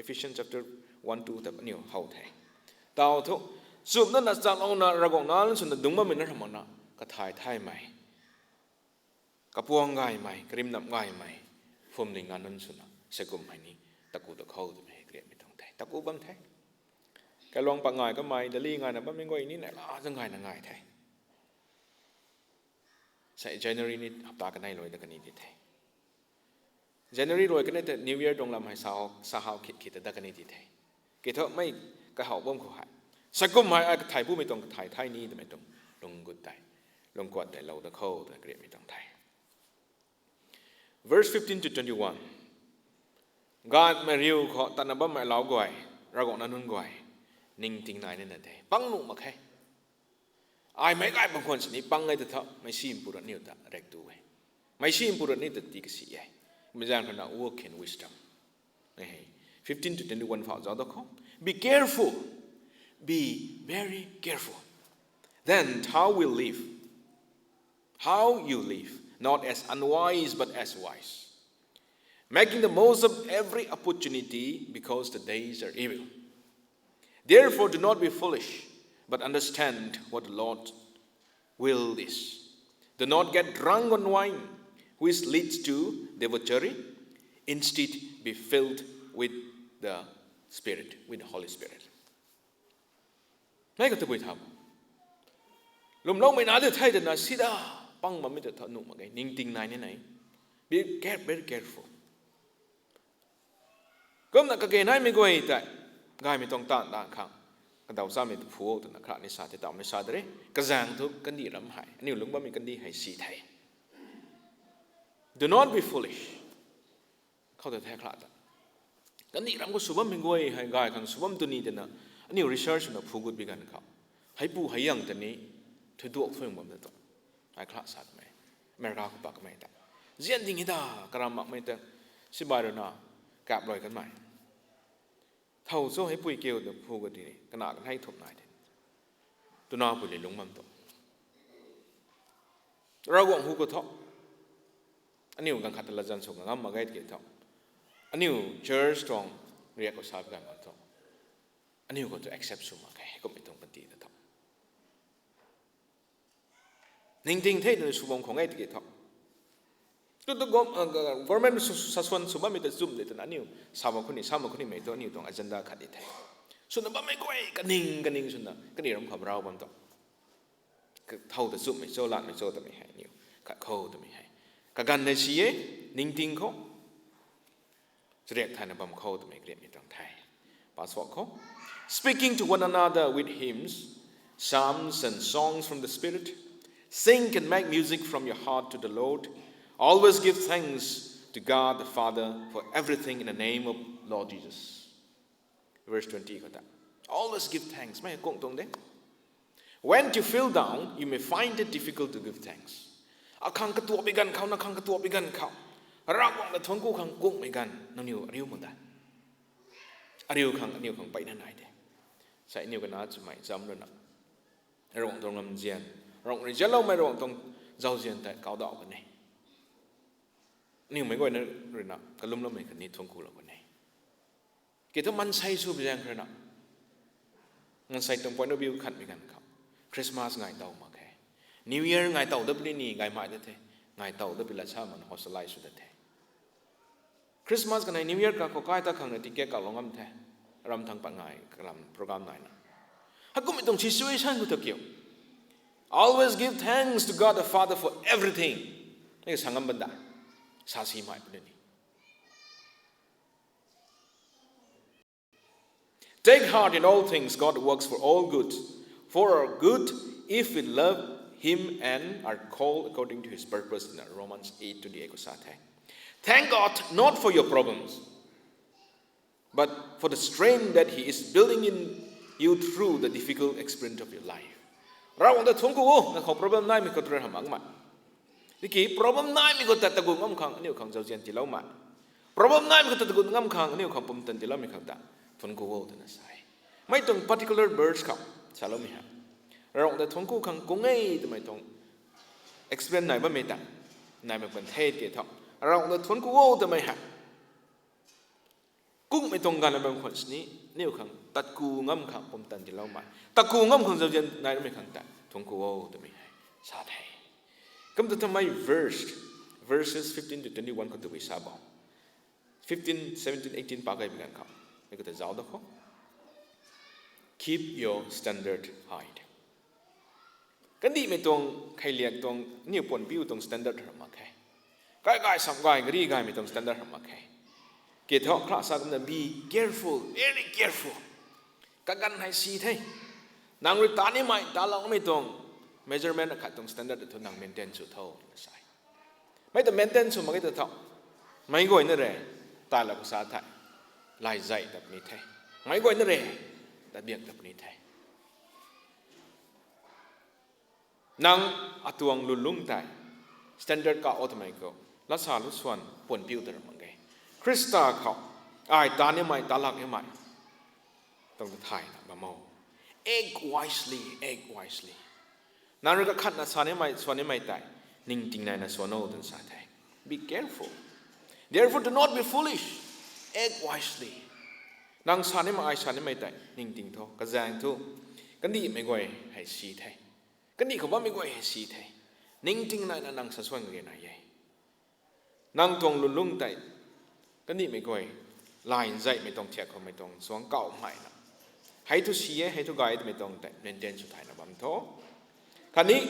Ephesians chapter 1-2 ตะนี่เฮาไทยดาวทุกสุดนั้นนักจังเอาหน้าเรากองนั้นสุดนั้นดุงมาเป็นนั่นทำมันนะก็ถ่ายถ่ายใหม่ก็พวงง่ายใหม่กริมนับง่ายใหม่ฟุ่มในงานนั้นสุดนะเสกุมใหม่นี้ตะกูตะเข้าตัวไม่เกลียดไม่ต้องไทยตะกูบังไทยแกลองปังง่ายก็ไม่เดลี่ง่ายนะบ้างไม่ง่ายนี่แหละจะง่ายนะง่ายไทยใส่ January นี่หับตากันได้เลยแต่กันนี้ดีไทย January รวยกันได้แต่ New Year ตรงลำให้สาวคิดแต่กันนี้ดีไทยเกิดเถอะไม่กระหอบบ้มเขาหายสักกุมหายไทยผู้ไม่ตรงไทยไทยนี่แต่ไม่ตรงลงกุดไทยลงกวาดแต่เราตะเข้าแต่เกลียดไม่ตรงไทย verse 15 to 21 God มาเรียวเขาตันนับมาเล่าก่อยเรากองนั้นนุ่นก่อยนิ่งจริงนายนั่นน่ะเด้ปังหนุ่มมาแค่ไอ้ไม่ไอ้บางคนสินี่ปังไงแต่เถอะไม่ชิมปุระนี่แต่เร็กตัวไม่ชิมปุระนี่แต่ตีกษีใหญ่ไม่จำเป็นว่า work in wisdom 15 to 21 ฝ่าจ้าตะเข้า be careful Be very careful. Then how you live, not as unwise but as wise, making the most of every opportunity because the days are evil. Therefore, do not be foolish, but understand what the Lord's will is. Do not get drunk on wine, which leads to debauchery. Instead, be filled with the Spirit, with the Holy Spirit. ไม่ก็จะไปทำลมน้องไม่น่าจะไทยแต่น่าสิดาปังมันไม่จะทะนุมาไงนิ่งติงนายนี่ไหน be very careful ก็นักเกณฑ์ให้ไม่ก็ไอ้แต่กายไม่ต้องต้านข้างก็ดาวซ้ำไม่ถูกพูดแต่นักข่าวในศาสตร์ที่ต่ำในศาสตร์เลยกระจางทุกกันดีรำหายนี่หลวงบ่มีกันดีให้สีไทย do not be foolish เขาจะแท้คลาดกันดีรำก็สุบมันไม่ก็ไอ้ให้กายข้างสุบมันตัวนี้แต่น่ะอันนี้ research นะผู้กุดบิกันเขาให้ปูให้ยังแต่นี้ถือตัวช่วยมันได้ต่อไอ้คลาสสัตว์ไหมอเมริกาเขาปากไม่ได้เจียนจริงที่ตากระมักไม่ได้สิบายเลยนะกลับลอยกันใหม่ เท่าโซ่ให้ปุยเกลียวเดี๋ยวพูดกันทีนี้ขนาดกันให้ถมนายเถอะตัวน้าปุยเลยลงมันตัวเราหวังหูก็ท้ออันนี้กันขัดตะละจันส่งกันมาไกลเกี่ยวท้ออันนี้เจอร์สตรองเรียกก็ทราบกันมาท้ออันนี้ก็จะ accept สุมาไกลก็ไม่ต้องปฏินะท้อนิ่งๆเท่ในสุบงของไอ้ที่เกี่ยวท้อก็ต้องgovernment สัดส่วนสุบะมีแต่ซุ่มเด็ดนั่นนี่สามคนนี้ไม่ตัวนี่ตรง agenda ขัดดิเท่ส่วนนั้นไม่ก้อยกันนิ่งส่วนนั้นก็นี่เราความเราบางตัวก็เท่าแต่ซุ่มไม่โจลัดไม่โจแต่ไม่ให้นี่ก็เข้าแต่ไม่ให้ก็การในชีวิตนิ่งเขาจะเรียกไทยนะบางเข้าแต่ไม่เรียกไม่ตรงไทยภาษาเขา speaking to one another with hymns psalms and songs from the spirit sing and make music from your heart to the Lord always give thanks to God the Father for everything in the name of Lord Jesus verse 20ก็ได้ always give thanks ไม่กงตรงเด้ when you feel down you may find it difficult to give thanks อาคังกระตัวไปกันเขานะคังกระตัวไปกันเขารักวังแต่ทนกูคังกุ้งไปกันน้องนิวอริวหมดได้อริวคังไปนั่นไหนเด้ใส่นิวกันนะจะไม่จำเลยนะระวังตรงลำเจียนระวังเจียนเราไม่ระวังตรงเจ้าเจียนแต่เขาดอกกันนี่นี่ไม่ก่อยนั่นเลยนะกระลุ่มเราไม่กันนี่ทนกูเรากันนี่เกี่ยวกับมันใส่สูบแรงเลยนะมันใส่ตรง point of view ขัดไปกันเขาคริสต์มาสไงเต่ามาแค่ New Year ไงเต่าดับลินี่ไงหมายเท่ไงเต่าดับลิละชามันฮอสไลสุดเท่คริสต์มาสกันใน New Year ก็เขาใกล้ตาขังในที่แก่กับลงงำเท่รำทางปังไงรำโปรแกรมไหนนะถ้ากูไม่ต้อง situation กูจะเกี่ยว always give thanks to God the Father for everything นี่คือสังกัมบันดาสาสีหมายเป็นนี่ Take heart in all things God works for all good for our good if we love Him and are called according to His purpose in Romans 8:28 ก็สาแท้ Thank God not for your problems but for the strength that He is building in you through the difficult experience of your life เราอันเดอร์ทงกูนะของ problem นั้นมีคนเรียนหามังมาที่กี่ problem นั้นมีคนตัดตะกุงง่ำขังอันนี้ของเจ้าเจียนที่เล่ามา problem นั้นมีคนตัดตะกุงง่ำขังอันนี้ของปุ่มตันที่เล่ามีขังตาทงกูตัวนั้นใช่ไม่ต้อง particular verse ครับใช่แล้วมีฮะเราอันเดอร์ทงกูขังกุ้งไงแต่ไม่ต้อง experience ไหนบ้างไม่ต่างไหนเป็นประเทศเกี่ยวกับเราอันเดอร์ทงกูแต่ไม่ฮะกุ้งไม่ตรงกันในบางคนนี้นี่ขังตัดกูง่ำขังปุ่มตันที่เล่ามาตัดกูง่ำขังเจ้าเจียนไหนไม่ขังตาทงกูแต่ไม่ให้สาธุก็จะทำไม verses 15 to 21ก็จะวิสาบ15, 17, 18 ปากไอ้เป็นกันครับไม่ก็จะเจ้าดอกเขา keep your standard high กันดีไม่ตรงใครเรียกตรงนี่ปนปิ้วตรง standard หรือมาแค่ใกล้ๆสัมกายกรีกายไม่ตรง standard หรือมาแค่เกี่ยวกับคลาสกันนะ be careful very careful กันให้สีเท่นางริตานี่ไม่ตาเราไม่ตรงmeasurement ขัดตรง standard ทุนนาง maintain สุดเท่าใช่ไม่แต่ maintain สุดมันก็จะเท่าไม่ก่อยนั่นแหละตาเราภาษาไทยลายใจแบบนี้แท้ไม่ก่อยนั่นแหละแต่เบียงแบบนี้แท้นางอัตวงลุลุ่งไต standard ก็ automatic ลักษณะลุส่วนปนปิ้วแต่ละมันไงคริสตาเขาไอ้ตาเนี่ยไม่ตาหลักเนี่ยไม่ต้องไทยนะบ้าโม egg wiselyนั่นเราก็ขัดนะส่วนนี้ไม่ตายนิ่งจริงในนะส่วนโน้ตสาธิ be careful therefore do not be foolish act wisely นางส่วนนี้ไม่ตายนิ่งจริงท้อกระจายทุกกันดีไม่ก่อยให้สีไทยกันดีเขาว่าไม่ก่อยให้สีไทยนิ่งจริงในนะนางส่วนเงินไหนยัยนางตรงลุลุ่งไตกันดีไม่ก่อยลายใจไม่ต้องเทียบเขาไม่ต้องสวงเก่าใหม่นะให้ทุกสีให้ทุกไกด์ไม่ต้องแต่เน้นเด่นสุดท้ายนะบัมโตคันนี้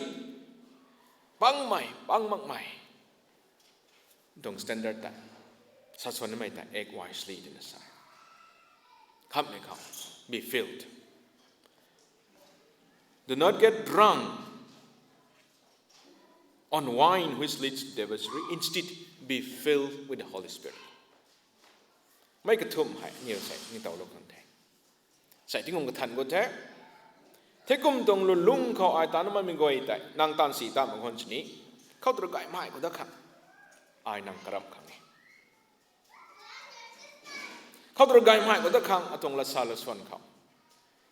ปังใหม่ปังมากใหม่ตรง standard แต่สัดส่วนไม่แต่ egg wisely จะนะใช่ครับไหมครับ be filled do not get drunk on wine which leads to debauchery instead be filled with the Holy Spirit ไม่กระทุ่มให้เนี่ยใส่นี่เต่าโลกทั้งแท้ใส่ที่งงกระทันก็แท้เทกุมตรงลุลุ่งเขาไอ้ตาน้ำมันมีกอยแต่นางตานสีตาบางคนชนิดเขาตระกายไม้ก็ได้ครับไอ้นางกระรับครั้งนี้ เขาตระกายไม่ก็ตะขังอตรงละซาละส่วนเขา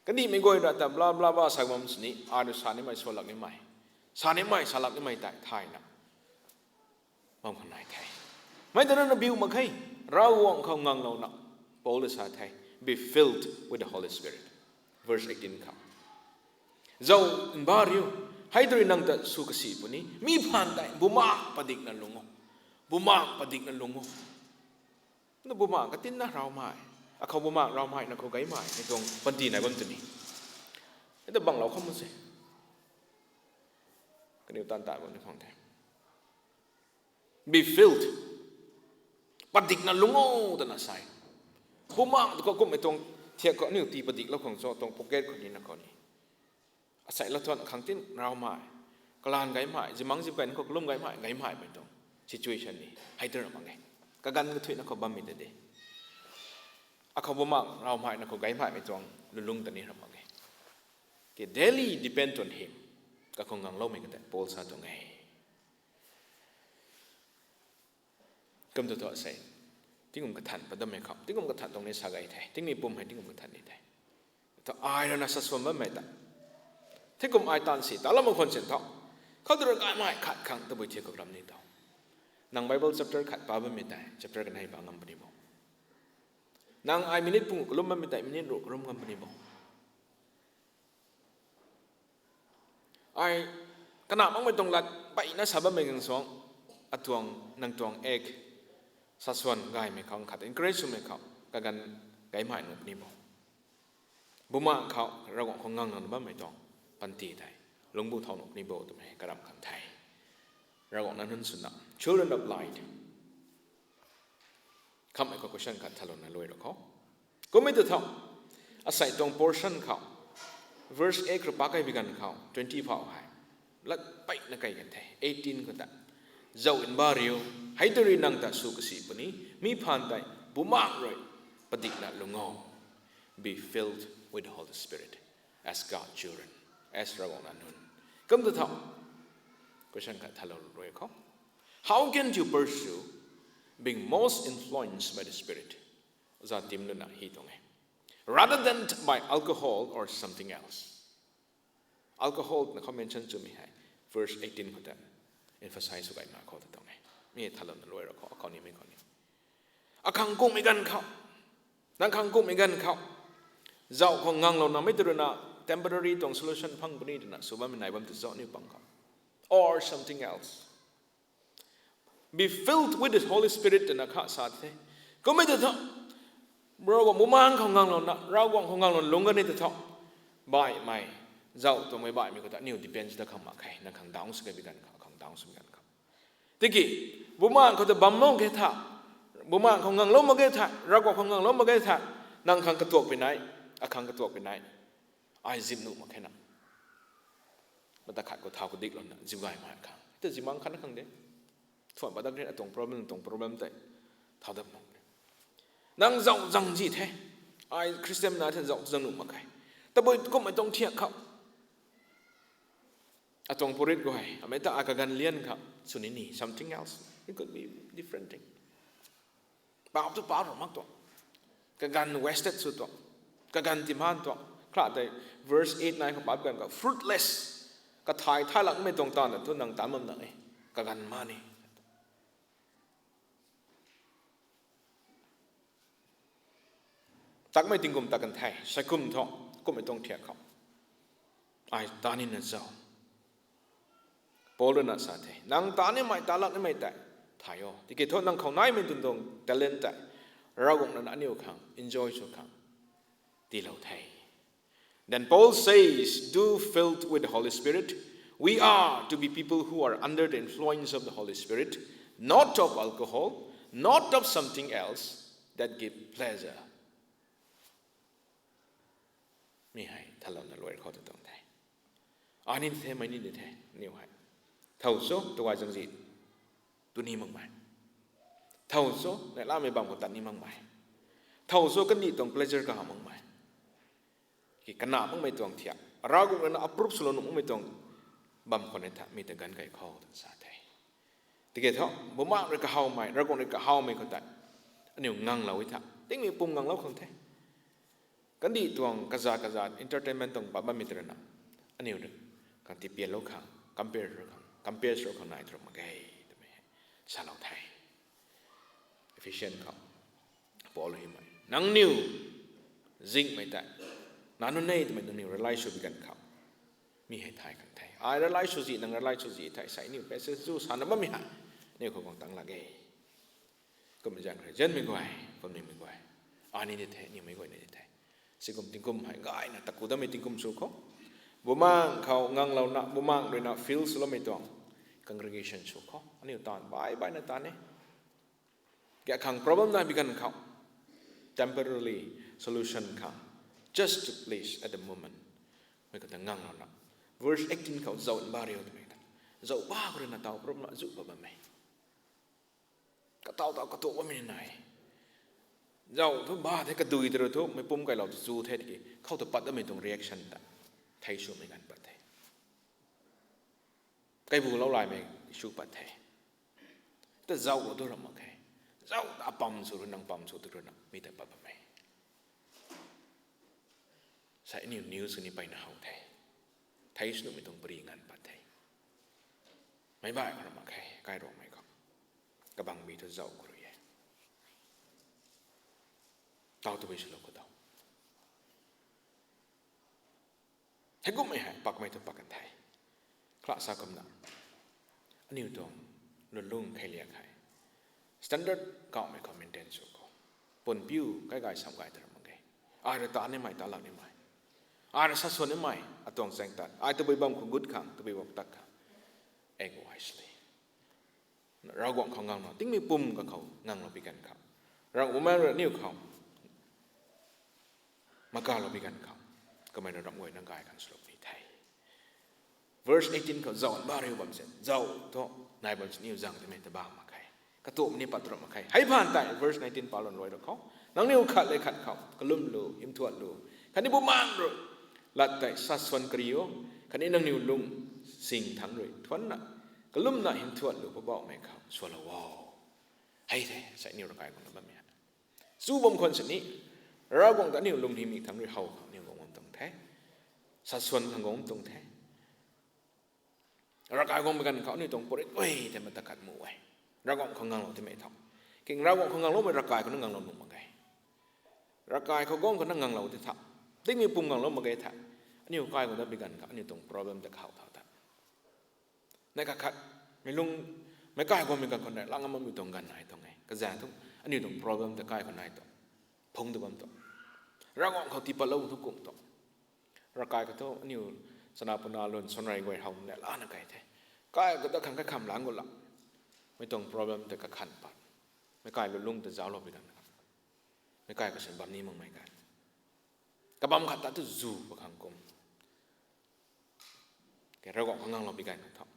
กันนี่ไม่กลัวนะแต่บลาบลาบาสักวันนี้อาดูสานี่ไม่ส่วนหลักนี่ไม่สานี่ไม่สาลักนี่ไม่แต่ไทยนะบางคนไหนไทยไม่แต่นั้นบิวมาใครเราวงเขางังเราหนักปอลสาไทย be filled with the Holy Spirit verse 18ครับเจ้าอินบาริวให้ตัวนังแต่สุขสีปุ่นนี้มีผ่านได้บุมาปดิกนั่นลงบุมาปดิกนั่นลงนั่นบุมาก็ตินนะเราไม่เขาบุมาเราไม่นะเขาไกไม่ในตรงปันตีไหนบันตีนี้แต่บางเราเข้ามาสิก็เดี๋ยวตันตาบนในของแท้ be filled ปดิกนั่นลงแต่น่าใส่บุมาก็กุมในตรงเทียก็นิ้วตีปดิกแล้วของโซ่ตรงโปเกตคนนี้นะคนนี้ใส่ละทวนขังติ้นเราไม่กลานไกไม่จะมั่งจะเป็นก็ลุ่มไกไม่ไปตรง situation นี้ให้เดินมาไงก็กันก็ถุยนักเขาบัมมิดเดย์เขาบ่มักเราไม่นักเขาไกไม่ไปตรงลุงตัวนี้เรามาไงก็ daily depend on him ก็คงงังเราไม่กันแต่โพลซาตรงไงก็มันตัวใส่ที่ผมกระทันประดมไม่ครับที่ผมกระทันตรงนี้สักไอ้ไทยที่มีปุ่มให้ที่ผมกระทันนี่ไทยแต่อายแล้วนะสัสวนไม่ได้ที่ผมอายตันสิแต่ละบางคนเสียงท้อเขาตระกายไม่ขัดขังตะบุยเทียกับลำนี้ต่อนังไบเบิล chapter ขัดป่าไม่ได้ chapter กันให้บางงามปนิบนางไอมินิปุ่งกลุ่มไม่ได้มินิรุกลุ่มงามปนิบไอขณะมันไม่ตรงหลักไปนะสาบไม่กันสองอัตวงนางตวงเอกสัสวนกายไม่เขาขัด encourage ไม่เขากันไกไม่หนุปนิบบุมาเขาเราของงังนั่นบ้าไม่ต้องปันตีไทยลงบุทองนุปนิบตัวนี้กระดำขันไทยเราของนั้นสุดนะ children of light คำไอ้ก็question ขัดทะลุนั่นเลยหรอเขาก็ไม่ตัวเท่าอาศัยตรง portion เขา verse 8กระปักให้บิกันเขา20พอให้แล้วไปนักไก่กันไทย18ก็ตัดเจ้าอินบาริวให้ตัวรีนังตัดสุขสีปนี้มีผ่านได้บุมากเลยปฏิกนัดลงอ be filled with the Holy Spirit as God children as เราของนั้นก็ไม่ตัวเท่าquestion ขัดทะลุเลยเขา how can you pursue being most influenced by the Spirit จะติมนุนะฮีตรงไหน rather than by alcohol or something else alcohol นะเขา mention จุดมีให้ verse 18 ก็ได้ emphasize สุดมาเขาตรงไหนมีทะเลนั่นรวยหรอเขานี้ไม่เขานี้ขังกุ้งไม่กันเขานั่งขังกุ้งไม่กันเขาเจ้าของงังเรานะไม่ตระหนัก temporary ตรง solution พังปนีนะสุภาพไม่ไหนบ้างจะเจ้านี่ปังเขา or something else be filled with the Holy Spirit นะข้าสัตย์ก็ไม่ได้ท้อเราว่ามุมังของงังเรานะเราว่าของงังเราลงกันนี่ท้อบ่ายไม่เจ้าตัวไม่บ่ายมีก็แต่ new depends แต่คำมาใครนั่งขังดาวสุดกันกันขังดาวสุดกันครับทีกี้มุมังเขาจะบัมมองแค่ท่ามุมังของงังล้มมาแค่ท่าเราว่าของงังล้มมาแค่ท่านั่งขังกระตัวไปไหนขังกระตัวไปไหนไอซิมนุมาแค่นั้นมันตะขัดก็เท้าก็ดิกแล้วนะจิมไงมาขังแต่จิมังขันขังเด้ส่วนประเด็นตรง problem แต่เท่าเดิมนั่งเจ้าจังจีแท้ไอ้คริสเตียนน่าจะเจ้าจังหนุ่มมาไงแต่บ่ก็ไม่ต้องเทียบเขาตรงโพลิตก็ให้ไม่ต้องอาการเลี้ยนครับส่วนนี้ something else it could be different thing ป่าวตัวป่าวหรือมากตัวการ wasted สุดตัวการติมานตัวคลาดแต่ verse 8 9เขาป่าวกันกับ fruitless ก็ถ่ายหลังไม่ตรงตอนแต่ทุนนั่งตามมันนั่งเองการมานี่ตักไม่ติงกุมตักกันไทยใช้กุมท้องก็ไม่ต้องเทียบเขาไอ้ตานี่นั่นเจ้าโปลนั่นสัตย์นางตานี่ไม่ตาลักนี่ไม่แต่ถ่ายอ๋อที่เกิดทนนางเขาไหนไม่ตุนตรงแต่เล่นแต่เราคงนั่นอันนี้ขัง enjoy สุดขังที่เราไทย then Paul says do filled with the Holy Spirit we are to be people who are under the influence of the Holy Spirit not of alcohol not of something else that give pleasureมีให้ถ้าเราจะรวยเขาจะต้องได้อันนี้แท้ไม่นี่แท้เนี่ยให้เท่าโซ่ตัวจังสิตัวนี้มั่งไหมเท่าโซ่ในล่าไม่บางคนตัดนี้มั่งไหมเท่าโซ่ก็นี่ต้อง pleasure ก็หามั่งไหมกี่ขนาดมั่งไม่ต้องเทียบเราก็เป็นอัปรุปสโลนุมั่งไม่ต้องบำคนในท่ามีแต่การไก่ข้าวต่างสาไทยที่เกิดเท่าบ่มากเลยก็เฮาไม่เราก็เลยก็เฮาไม่ก็ได้อันนี้งังเราไว้ท่า ติ้งมีปุ่มงังเล่าคงเทกันดีตัวงกระจาดอินเตอร์เทนเมนต์ตรงปะบ้ามิตรนะอันนี้เรื่องการที่เปลี่ยนโลกขังcompare โลกขังไหนตรงมาไกลตัวไม่ชาลาวไทย efficient เขาพอเลยไหมนังนิวซิงไม่ได้นั่นนู่นนี่ตัวไม่ตัวนิว rely ชูบิกันเขามีให้ไทยกันไทยrely ชูจีนัง rely ชูจีไทยใส่นิวเป็นเสื้อสู้สารบ้ามีหายนี่เขาของตั้งหลักเองก็ไม่จังเลยเจนไม่กวยคนนี้ไม่กวยอันนี้เด็ดแท้นี่ไม่กวยนี่เด็ดแท้สิกุมติงกุมหายง่ายนะตะกูต้องไม่ติงกุมสู้เขาบุมังเขางังเราหน้าบุมังโดยหน้า feels เราไม่ต้อง congregation สู้เขาอันนี้ตอนบายนะตอนนี้แกขัง problem นั้นบิกันเขา temporarily solution เขา just to place at the moment ไม่ก็ต้องงังเราหน้า verse 18เขาเจ้าบ้าเรียวทำไมกันเจ้าบ้าคนนั้นเต่า problem จุบบ้าไหมก็เต่าก็ตัวว่าไม่ไหนเจ้าทุกบ้าที่กระดุยตัวทุกไม่ปุ่มไก่เราจูเท่ดีเข้าตัวปัดแล้วไม่ต้อง reaction แต่ไทยชูไม่กันปัดไทยไก่บูเราลายไม่ชูปัดไทยแต่เจ้าก็ตัวเราไม่ใช่เจ้าอาปั๊มสุดนังปั๊มสุดตัวนั้นมีแต่ปัดไม่ใส่นิวส์นี่ไปหนาวไทยชูไม่ต้องปรีงานปัดไทยไม่บ้าเราไม่ใช่ไก่เราไม่ก็กระบังมีตัวเจ้าก็รู้ยังเต่าตัวไม่ใช่เราก็เต่าให้กูไม่หายปักไม่ถูกปักกันไทยคลาสากำนังอันนี้ตัวลุ่งใครเลี้ยงใคร standard ก็ไม่คอมเมนต์สุดก็ปนผิวใกล้ๆสามใกล้แต่ละมังไงอะไรตาเนี่ยไม่ตาหลังเนี่ยไม่อะไรสัดส่วนเนี่ยไม่ตัวแสงตัดตัวไปบังคุณกุดขังตัวไปบอกตักขังเองว่าสิเรากวางเขางังเนาะติ้งมีปุ่มกับเขางังเราไปกันครับเราอุมาเรานิ้วเขามากาเราไปกันครับก็ไม่ได้รับงวยนังกายกันสรุปในไทย verse 18เขาเจ้าบ้าเรียวบัมเสร็จเจ้าโตนายบัมนิ้วจังที่ไม่ตะบ้ามาใครกระตุ้มนี่ปัตตรมาใครให้ผ่านแต่ verse 19ปาลอนรวยเราเขานังนิ้วขัดเลยขัดเขากระลุ่มลูหิมทวดลูคันนี้บุมังรู้ลัดแต่สัดส่วนกริโอคันนี้นังนิ้วลุงสิ่งทั้งเลยทวนน่ะกระลุ่มน่ะหิมทวดลูพอบอกไม่เขาสวลาวให้แท้ใส่นิ้วร่างกายของเราบ้างไหมสู้บางคนสินี้เราคงแต่นิ้วลุงที่มีทั้งเลยเขานิ้วของมันตรงแท้สัดส่วนทางของมันตรงแท้ร่างกายของมันกันเขานี่ตรงปริดเว้ยแต่มันตะกัดมือไว้ร่างกายของงังเราที่ไม่ทำเก่งร่างกายของงังเราไม่ร่างกายของงังเราหนุ่มมาไงร่างกายเขาก้องของงังเราที่ทำที่มีปุ่มงังเรามาไงทำอันนี้กายของเราเป็นกันเขาอันนี้ตรง problem แต่เขาเท่านั้นในกระขัดไม่ลุงไม่กายของมันกันคนไหนร่างมันมีตรงกันไหนตรงไหนกระแสทุกอันนี้ตรง problem แต่กายคนไหนตรงพงตัวมันตรงร่างกายเขาที่ปะเราทุกกลุ่มตรงร่างกายเขาอันนี้สนาปนาลนสนไรไว้เฮาเนี่ยล้านไกลแท้ก็ต้องขังก็คำล้างกันละไม่ต้อง problem แต่ก็ขันปัดไม่กลายลุงแต่เจ้าเราไปกันครับไม่กลายก็เส้นบัมนี้มึงไม่กันกระบัมขัดตาตุจูประคังกลมแกเรากองข้างเราไปกันครับ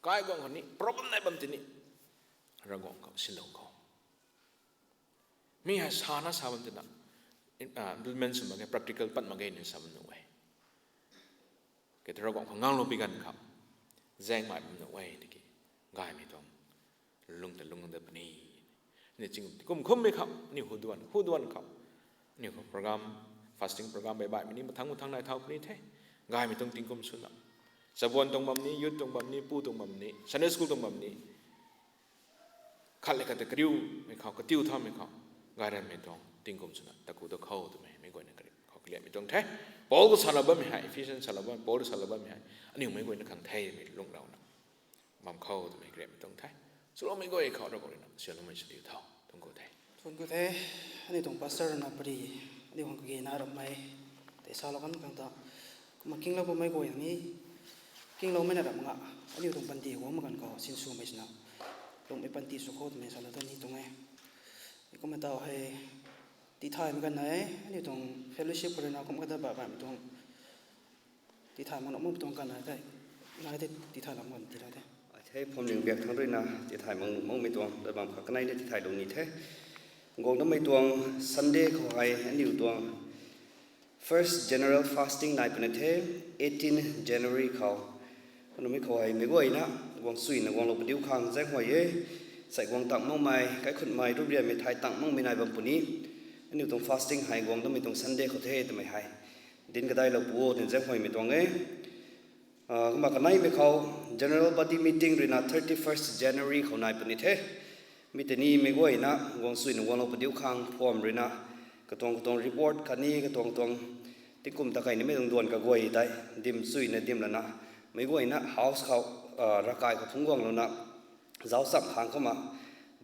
กลายกองคนนี้ problem ในบัมที่นี่เรากองเขาสิลงเขามีหาสานะสาบันที่นั่นimplement มาแก practical ปัดมาแกเนี่ยสาบันเอาไว้แกเรากองข้างเราไปกันครับแจ้งหมายมันเอาไว้ที่กี่ง่ายไม่ต้องลุงแต่ลุงแต่ปนีนี่จริงกุมคุ้มไหมครับนี่หูดวนครับนี่ก็โปรแกรม fasting โปรแกรมบ่ายๆมินี้มาทั้งหมดทั้งนายเท่านี้แท้ง่ายไม่ต้องติงกุมสุดละสะวนตรงบัมนี้ยุดตรงบัมนี้ปูตรงบัมนี้ซันเดย์สคูลตรงบัมนี้ขัดเลยกันแต่กริ้วไม่เขากระติ้วท่าไม่เขาง่ายได้ไม่ต้องติงกุมสุดละแต่กูต้องเข้าตัวไม่กวนนักเรียนเขาเกลียดไม่ต้องแท้ปอลก็สารบัมไม่หาย efficient สารบัมปอลสารบัมไม่หายอันนี้ไม่กวนนักขังไทยไม่ลงเรานะบัมเข้าตัวไม่เกลียดไม่ต้องแท้สุดแล้วไม่ก็ไอ้เขาเราก็เลยนะเชื่อแล้วไม่เชื่อเท่าต้องกูแท้ทุนกูเทอันนี้ตรงปัสสาวะนับปรีอันนี้ของกูเกณฑ์อารมณ์ไม่แต่สาวเรากันกันต่อมากิ้งเราบ่ไม่กูอย่างนี้กิ้งเราไม่น่าแบบงั้นอันนี้ตรงปันตีหัวมันกันก็สินสูงไม่ชนะตรงไอ้ปันตีสุโขทัยไม่สารตัวนี้ตรงไงนี่ก็มาต่อให้ตีไทยเหมือนกันไหนอันนี้ตรง fellowship คนเราก็ไม่ได้แบบตรงตีไทยมันออกมาตรงกันไหนได้ไหนได้ตีไทยหลังวันตีได้ใช่ผมยังเบียกทั้งด้วยนะที่ถ่ายมองไม่ตัวแต่บางครั้งในที่ถ่ายตรงนี้แท้กองต้องไม่ตัว Sunday เขาให้อันนี้ตัว first general fasting นายเป็นเท่18 January เขาคนไม่เขาให้ไม่ไหวนะกองสุยนะกองเราไปดิ้วข้างแจ้งหัวเย่ใส่กองตังมั่งไม่ใครคนไม่รูปเรียนไม่ถ่ายตังมั่งไม่นายบางปุ่นนี้ อันนี้ตรง fasting หายกวางต้องมีตรง Sunday เขาเทศไม่หายดินก็ได้เราปูดินเจ้าหอยมีตรงเอ้ก็มากันไหนไม่เขา General Body Meeting รีน่า 31st January เขานายปนิเทมีแต่นี่ไม่ก่อยนะกวางสุยหนึ่งกวางเราปฏิวข้างพร้อมรีน่ากระตรง report คันนี้กระตรงที่กลุ่มตะไคร้นี่ไม่ต้องด่วนกับก่อยได้ดิมสุยในดิมแล้วนะไม่ก่อยนะ house เขาร่างกายเขาทุ่งกวางแล้วนะเจ้าสับข้างเข้ามา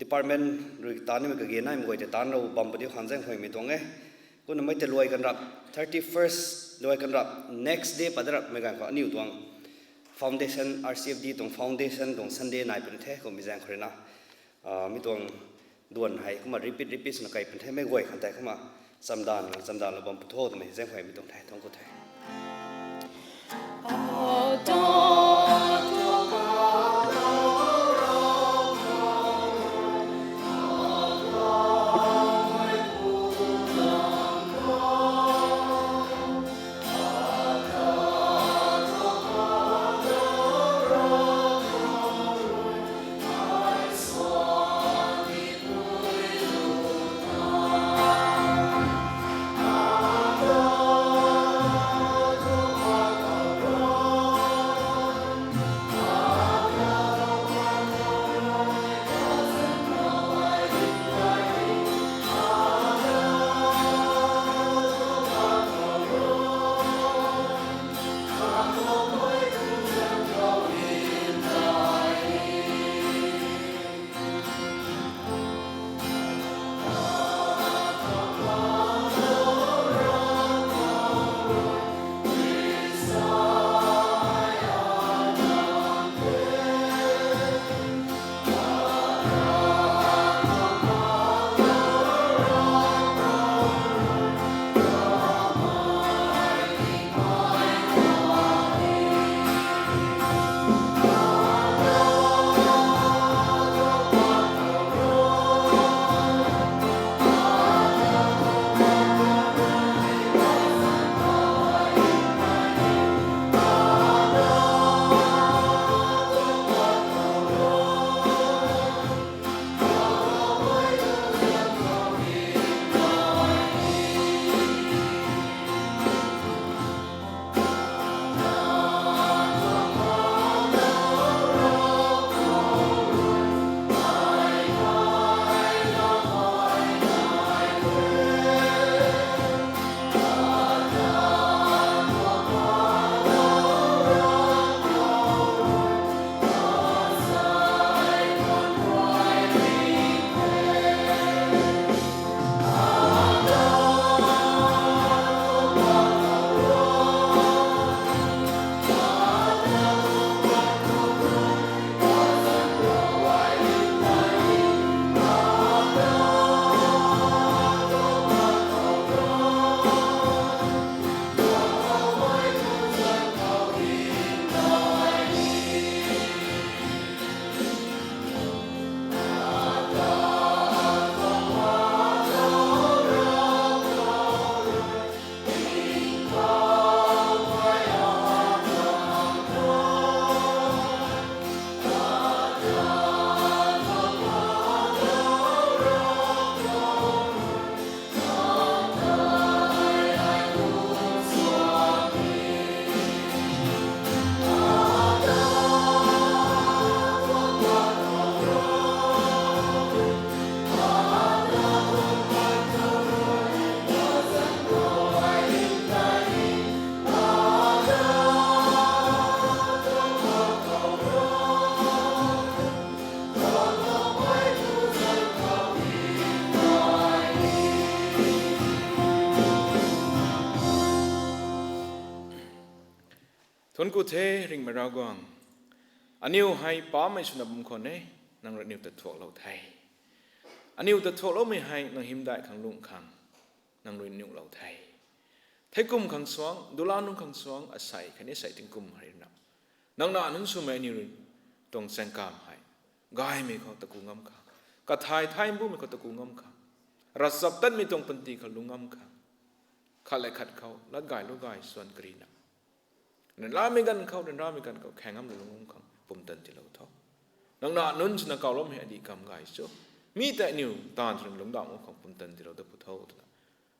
department หรือตานี่มันก็เกี่ยนายมันก็จะตานเราบำบัดอยู่ข้างเส้นหอยมีตรงเอ้ก็นั่นไม่จะรวยกันรับ 31st รวยกันรับ next day ปัดรับไม่กันก็นิ้วตวง foundation RCFD ตรง foundation ตรง Sunday นายเป็นแท้ก็มีแรงคนนะมีตวงด่วนให้เข้ามา repeat นะไก่เป็นแท้ไม่รวยขันแต่เข้ามาสัมดานเราบำบัดโทษทำไมแรงหอยมีตรงแท้ท้องก็แท้ ทนกูเทริงมารากวางอันนิวให้ป้าไม่ชนะบุญคนเนี่ยนางรนิวตัดถั่วเราไทยอันนิวตัดถั่วเราไม่ให้นางหิมได้ขังลุงขังนางรนิวเราไทยไทยกุมขังสวงดูลานุขังสวงอาศัยแค่นี้ใส่ถึงกุมหายนับนางน่านั้นสุเมนิวตรงเซงกามให้กายไม่เขาตะกุงงำขังกระทายไทยบุ้มไม่เขาตะกุงงำขังรัศตันไม่ตรงปันตีเขาลุงงำขังขัดเลยขัดเขาลัดกายลูกกายส่วนกรีนับนั่นร้าไม่กันเขาเดินร้าไม่กันเขาแข่งกันเลยลงขังปุ่มตันที่เราท้อนางน่านั้นชนะเก่าล้มเหตุดีกรรมกายโจมีแต่นิวตานถึงหลงดาวของปุ่มตันที่เราได้พูดเท่านั้น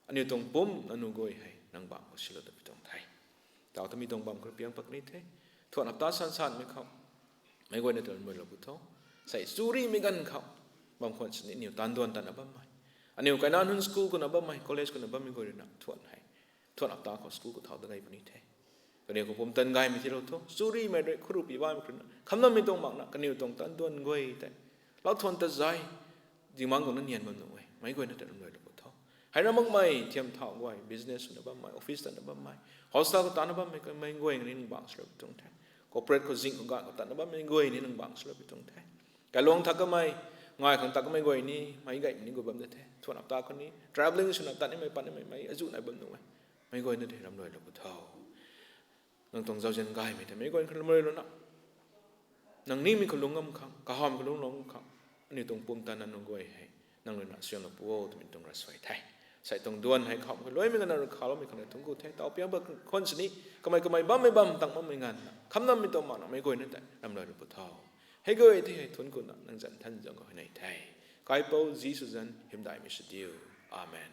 อันนี้ตรงปุ่มนันนูกอยให้นังบางก็สิลดไปตรงไทยแต่เอาถ้ามีตรงบางก็เพียงปักนี้เท่ทวนอับตาสั้นๆไม่เข้าไม่กวยในตัวมันเราบุตรใส่ซูรีไม่กันเขาบางคนสนิทนิวตันดวนตันอับไม่อันนี้กันนั่นหุ่นสกูลกันอับไม่คอลเลจกันอับไม่กวยเลยนะทวนให้ทวนอับตาเขาสกูลก็เท่าได้ปนี้เท่กันนี้ก็ผมตันไงไม่ที่เราทุ่ซูรีไม่ได้ครูปีบ้านไม่ครูนะคำนั้นไม่ตรงบางนะกันนี้ตรงตันดวนกวยแต่เราทวนตัดใจจริงมังก็นั่นเนียนมันหน่อยไม่กวยในตัวมันเราบุตรให้เราบางไม่เทียมเท่าไว้ business นะบ้างไม่ออฟฟิศนะบ้างไม่ hostel ก็ตันนะบ้างไม่ก็ไม่กวยนี่นึงบางสลับตรงแท้ corporate ก็ซิงก็ตันนะบ้างไม่กวยนี่นึงบางสลับตรงแท้การลงทักก็ไม่ง่ายของทักก็ไม่กวยนี่ไม่ไกลนี่ก็แบบนั้นแท้ทวนอับตาคนนี้ traveling สุนัขตันนี่ไม่ปันนี่ไม่อายุไหนบ้างหน่อยไม่กวยนั่นเองรำรวยเราบุตรนั่งตรงเจ้าเจนกายไม่แต่ไม่กวยคนรำรวยแล้วนะนั่งนี่มีคนลงงำขังกะหอมคนลงงำขังอันนี้ตรงปุ่มตานั่นน้องกวยให้นั่งเลยนะเสียงเราปูโอ้ตัวเป็นตรงรัสไฟไทยใส่ตรงด้วนให้เขาเลยไม่กันนะเขาเราไม่กันนะทุ่งกูไทยต่อเพียงเบิกคนสนิทก็ไม่บ้าไม่บ้าตั้งมั่ไม่งานคำนั้นไม่ต้องมาไม่กวยนั่นแต่รำรวยเราบุตรให้กวยที่ให้ทุนกูนั่งจันท่านจังก็ให้ในไทยกายเป้าจีสุจันหิมได้ไม่สุดเดียวอาเมน